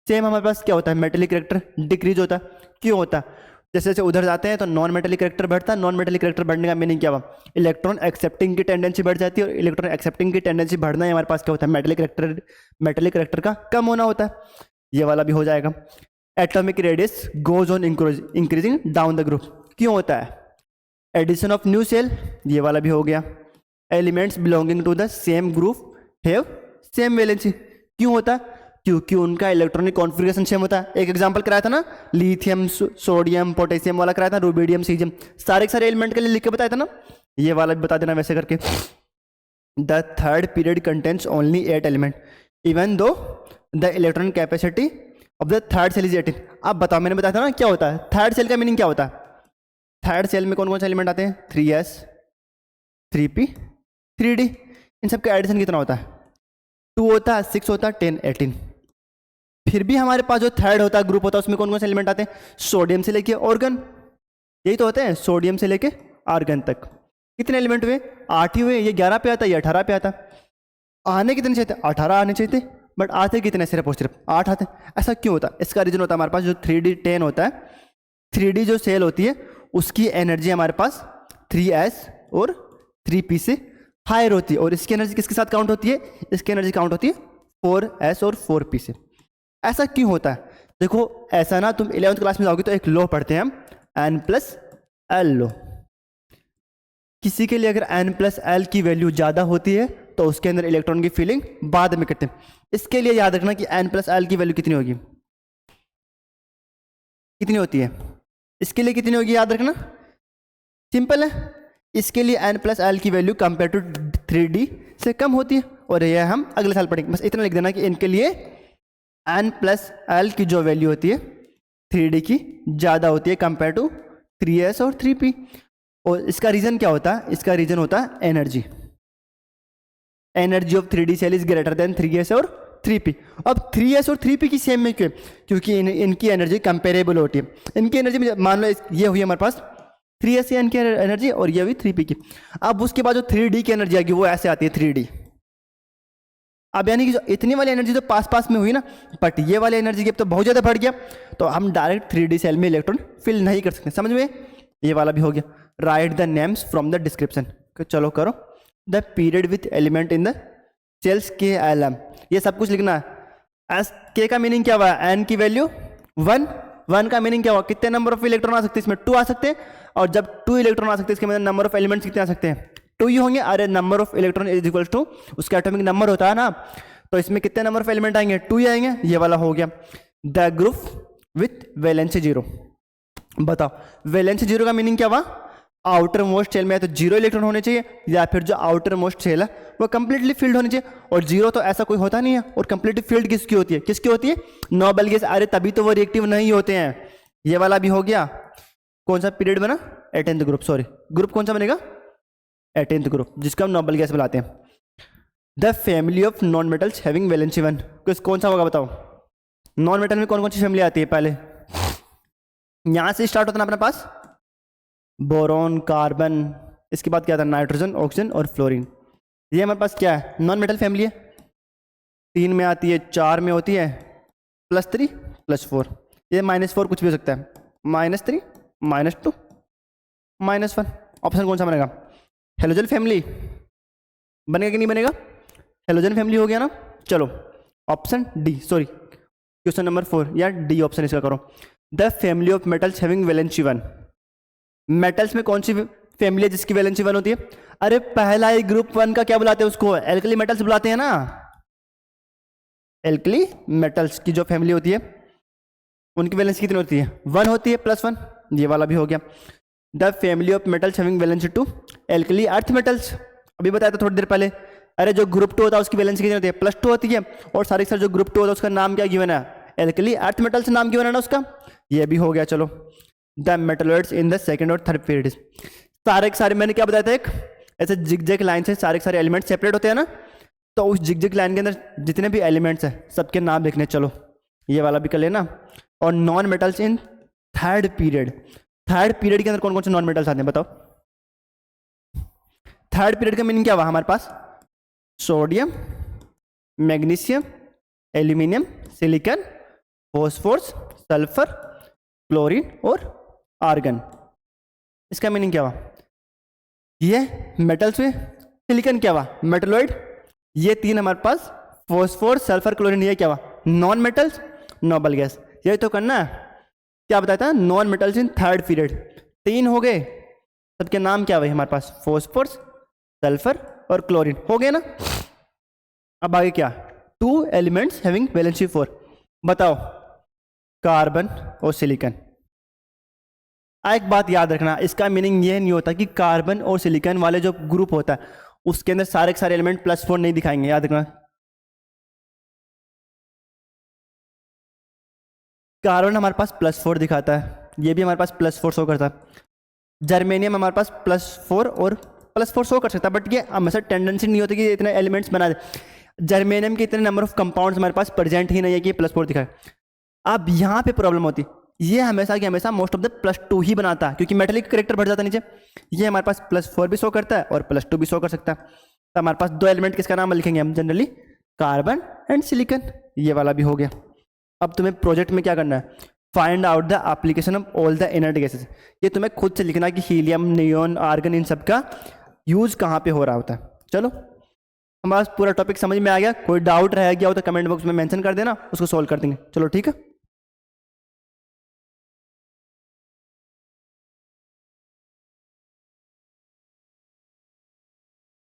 Same हमारे पास क्या होता है? मेटेलिक कैरेक्टर डिक्रीज होता है। क्यों होता है? जैसे जैसे उधर जाते हैं तो नॉन मेटेलिक कैरेक्टर बढ़ता है। नॉन मेटेलिक कैरेक्टर बढ़ने का मीनिंग क्या हुआ? इलेक्ट्रॉन एक्सेप्टिंग की टेंडेंसी बढ़ जाती है, और इलेक्ट्रॉन एक्सेप्टिंग की टेंडेंसी बढ़ना ही हमारे पास क्या होता है? मेटेलिक कैरेक्टर का कम होना होता है। ये वाला भी हो जाएगा। Atomic radius goes on increasing down the group, क्यों होता है? एडिशन ऑफ न्यू सेल, ये वाला भी हो गया। Elements belonging to the same group have same valency, क्यों होता है? क्योंकि उनका इलेक्ट्रॉनिक कॉन्फ़िगरेशन सेम होता है। एक एग्जांपल कराया था ना, लिथियम, सोडियम, पोटेशियम वाला कराया था, रूबिडियम, सीजियम, सारे के सारे एलिमेंट के लिए लिख के बताया था ना। ये वाला भी बता देना वैसे करके। The third period contents only 8 element even though the electronic capacity of the third shell is 18। अब बताओ, मैंने बताया था ना क्या होता है थर्ड सेल का मीनिंग, क्या होता है? थर्ड सेल में कौन कौन से एलिमेंट आते हैं? 3s, 3p, 3d। इन सब का एडिशन कितना होता है? 2 होता है, 6 होता है, 10, 18। फिर भी हमारे पास जो थर्ड होता है, ग्रुप होता है, उसमें कौन कौन से एलिमेंट आते हैं? सोडियम से लेके ऑर्गन, यही तो होते हैं, सोडियम से लेके आर्गन तक। कितने एलिमेंट हुए? 8 ही हुए। ये 11 पे आता है, ये 18 पे आता है। आने कितने चाहिए थे? 18 आने चाहिए थे, बट आते कितने? सिर्फ और सिर्फ 8 आते हैं। ऐसा क्यों होता है? इसका रीजन होता है हमारे पास जो 3d10 होता है, 3d जो सेल होती है उसकी एनर्जी हमारे पास 3s और 3p से हायर होती है, और इसकी एनर्जी किसके साथ काउंट होती है? इसकी एनर्जी काउंट होती है 4s और 4p से। ऐसा क्यों होता है? देखो ऐसा ना, तुम 11th क्लास में जाओगे तो एक लॉ पढ़ते हैं हम, n+l लॉ। किसी के लिए अगर n+l की वैल्यू ज़्यादा होती है तो उसके अंदर इलेक्ट्रॉन की फीलिंग बाद में करते हैं। इसके लिए याद रखना कि n+l की वैल्यू कितनी होगी, कितनी होती है? इसके लिए कितनी होगी याद रखना, सिंपल है। इसके लिए n+l की वैल्यू कंपेयर टू 3d से कम होती है, और यह हम अगले साल पढ़ेंगे। बस इतना लिख देना कि इनके लिए n+l की जो वैल्यू होती है 3d की ज़्यादा होती है कंपेयर टू 3s और 3p। और इसका रीज़न क्या होता है? इसका रीज़न होता है energy. Energy of 3d shell is greater than 3s और 3p। अब 3s और 3p की सेम में क्यों? क्योंकि इनकी एनर्जी कंपेरेबल होती है। इनकी एनर्जी मान लो ये हुई हमारे पास 3s इनकी एनर्जी, और ये हुई 3p की। अब उसके बाद जो 3d की एनर्जी आएगी वो ऐसे आती है 3d। अब यानी कि जो इतनी वाली एनर्जी तो पास पास में हुई ना, बट ये वाली एनर्जी गैप तो बहुत ज़्यादा बढ़ गया, तो हम डायरेक्ट 3D सेल में इलेक्ट्रॉन फिल नहीं कर सकते। समझ में? ये वाला भी हो गया। Write the names from the description. चलो करो। The period with element in the shells K LM, ये सब कुछ लिखना है। एस के का मीनिंग क्या हुआ? एन की वैल्यू 1, 1 का मीनिंग क्या हुआ? कितने नंबर ऑफ इलेक्ट्रॉन आ सकते हैं इसमें? 2 आ सकते हैं। और जब 2 इलेक्ट्रॉन आ सकते हैं इसके मतलब नंबर ऑफ एलिमेंट्स कितने आ सकते हैं? 2 ही होंगे। अरे number of electron is equal to उसका एटॉमिक नंबर होता है ना, तो इसमें कितने नंबर ऑफ एलिमेंट आएंगे? 2 ही आएंगे। ये वाला हो गया। द ग्रुप विथ वैलेंसी 0, बताओ वैलेंसी 0 का मीनिंग क्या हुआ? आउटर मोस्ट सेल में तो 0 इलेक्ट्रॉन होने चाहिए, या फिर जो आउटर मोस्ट सेल है वो कंप्लीटली फिल्ड होनी चाहिए, और 0 तो ऐसा कोई होता नहीं है। और कंप्लीटली फिल्ड किसकी होती है? किसकी होती है? Noble gas. अरे तभी तो वो रिएक्टिव नहीं होते हैं। ये वाला भी हो गया। कौन सा पीरियड बना? 18th group. सॉरी, ग्रुप कौन सा बनेगा? 18th ग्रुप, जिसको हम नोबल गैस बुलाते हैं। The family of non metals having valency 1, कौन सा होगा बताओ? नॉन मेटल में कौन कौन सी फैमिली आती है? पहले यहां से स्टार्ट होता है ना अपने पास, बोरॉन, कार्बन, इसके बाद क्या था? नाइट्रोजन, ऑक्सीजन और फ्लोरीन। ये हमारे पास क्या है? नॉन मेटल फैमिली है। 3 में आती है, 4 में होती है, +3 +4, ये -4 कुछ भी हो सकता है। -3 -2 -1। ऑप्शन कौन सा बनेगा? हेलोजन फैमिली बनेगा कि नहीं बनेगा? हेलोजन फैमिली हो गया ना। चलो option D, sorry question number 4 या डी ऑप्शन इसका करो। The family of metals having valency 1, metals में कौन सी फैमिली है जिसकी वैलेंसी 1 होती है? अरे पहला ही ग्रुप 1 का क्या बुलाते हैं? उसको एल्कली मेटल्स बुलाते हैं ना। एल्कली मेटल्स की जो फैमिली होती है उनकी वैलेंसी कितनी होती है? 1 होती है, +1। ये वाला भी हो गया। The family of metals having valency 2, alkali earth metals. अभी बताया था थोड़ी देर पहले। अरे जो ग्रुप 2 होता है उसकी वैलेंसी कितनी होती है? +2 होती है। और सारे सर जो ग्रुप 2 होता है उसका नाम क्या गिवन है? एल्कली अर्थ मेटल्स नाम गिवन है ना उसका। ये भी हो गया। चलो the metalloids in the second और थर्ड पीरियड, सारे के सारे मैंने क्या बताया था? एक ऐसे जिग लाइन से सारे के सारे एलिमेंट सेपरेट होते हैं ना, तो उस जिग लाइन के अंदर जितने भी एलिमेंट्स हैं सबके नाम लिखने। चलो ये वाला भी कर लेना। और non metals in third period, third period के अंदर कौन कौन से नॉन मेटल्स आते हैं बताओ? थर्ड पीरियड का मीनिंग क्या हुआ हमारे पास? Sodium, magnesium, aluminium, silicon, phosphorus, sulphur, chlorine और आर्गन। इसका मीनिंग क्या हुआ? ये मेटल्स में। सिलिकॉन क्या हुआ? मेटलॉइड। ये 3 हमारे पास, फॉस्फोरस, सल्फर, क्लोरीन, ये क्या हुआ? Non metals, noble gas. ये तो करना है। क्या बताया था? Non metals in third period. 3 हो गए, सबके नाम क्या हुए हमारे पास? फॉस्फोरस, सल्फर और क्लोरीन। हो गए ना। अब आगे क्या? 2 एलिमेंट्स हैविंग वैलेंसी 4, बताओ? कार्बन और सिलिकॉन। एक बात याद रखना, इसका मीनिंग ये नहीं होता कि कार्बन और सिलिकॉन वाले जो ग्रुप होता है उसके अंदर सारे के सारे एलिमेंट +4 नहीं दिखाएंगे। याद रखना, कार्बन हमारे पास +4 दिखाता है, ये भी हमारे पास +4 शो करता है। जर्मेनियम हमारे पास +4 और +4 शो कर सकता है, बट ये हमेशा टेंडेंसी नहीं होती कि इतने एलिमेंट्स बना दे। जर्मेनियम के इतने नंबर ऑफ कंपाउंड्स हमारे पास प्रेजेंट ही नहीं है कि +4 दिखाए। अब यहाँ पे प्रॉब्लम होती, ये हमेशा की हमेशा मोस्ट ऑफ द +2 ही बनाता है, क्योंकि मेटलिक करेक्टर बढ़ जाता है नीचे। ये हमारे पास +4 भी शो करता है और +2 भी शो कर सकता है। तो हमारे पास 2 एलिमेंट किसका नाम लिखेंगे हम जनरली? Carbon and silicon. ये वाला भी हो गया। अब तुम्हें प्रोजेक्ट में क्या करना है? Find out the application of all the inert gases. ये तुम्हें खुद से लिखना कि हीलियम, नियोन, आर्गन, इन सब का यूज कहाँ पे हो रहा होता है। चलो हमारा पूरा टॉपिक समझ में आ गया। कोई डाउट रह गया हो तो कमेंट बॉक्स में मेंशन कर देना, उसको सॉल्व कर देंगे। चलो ठीक है।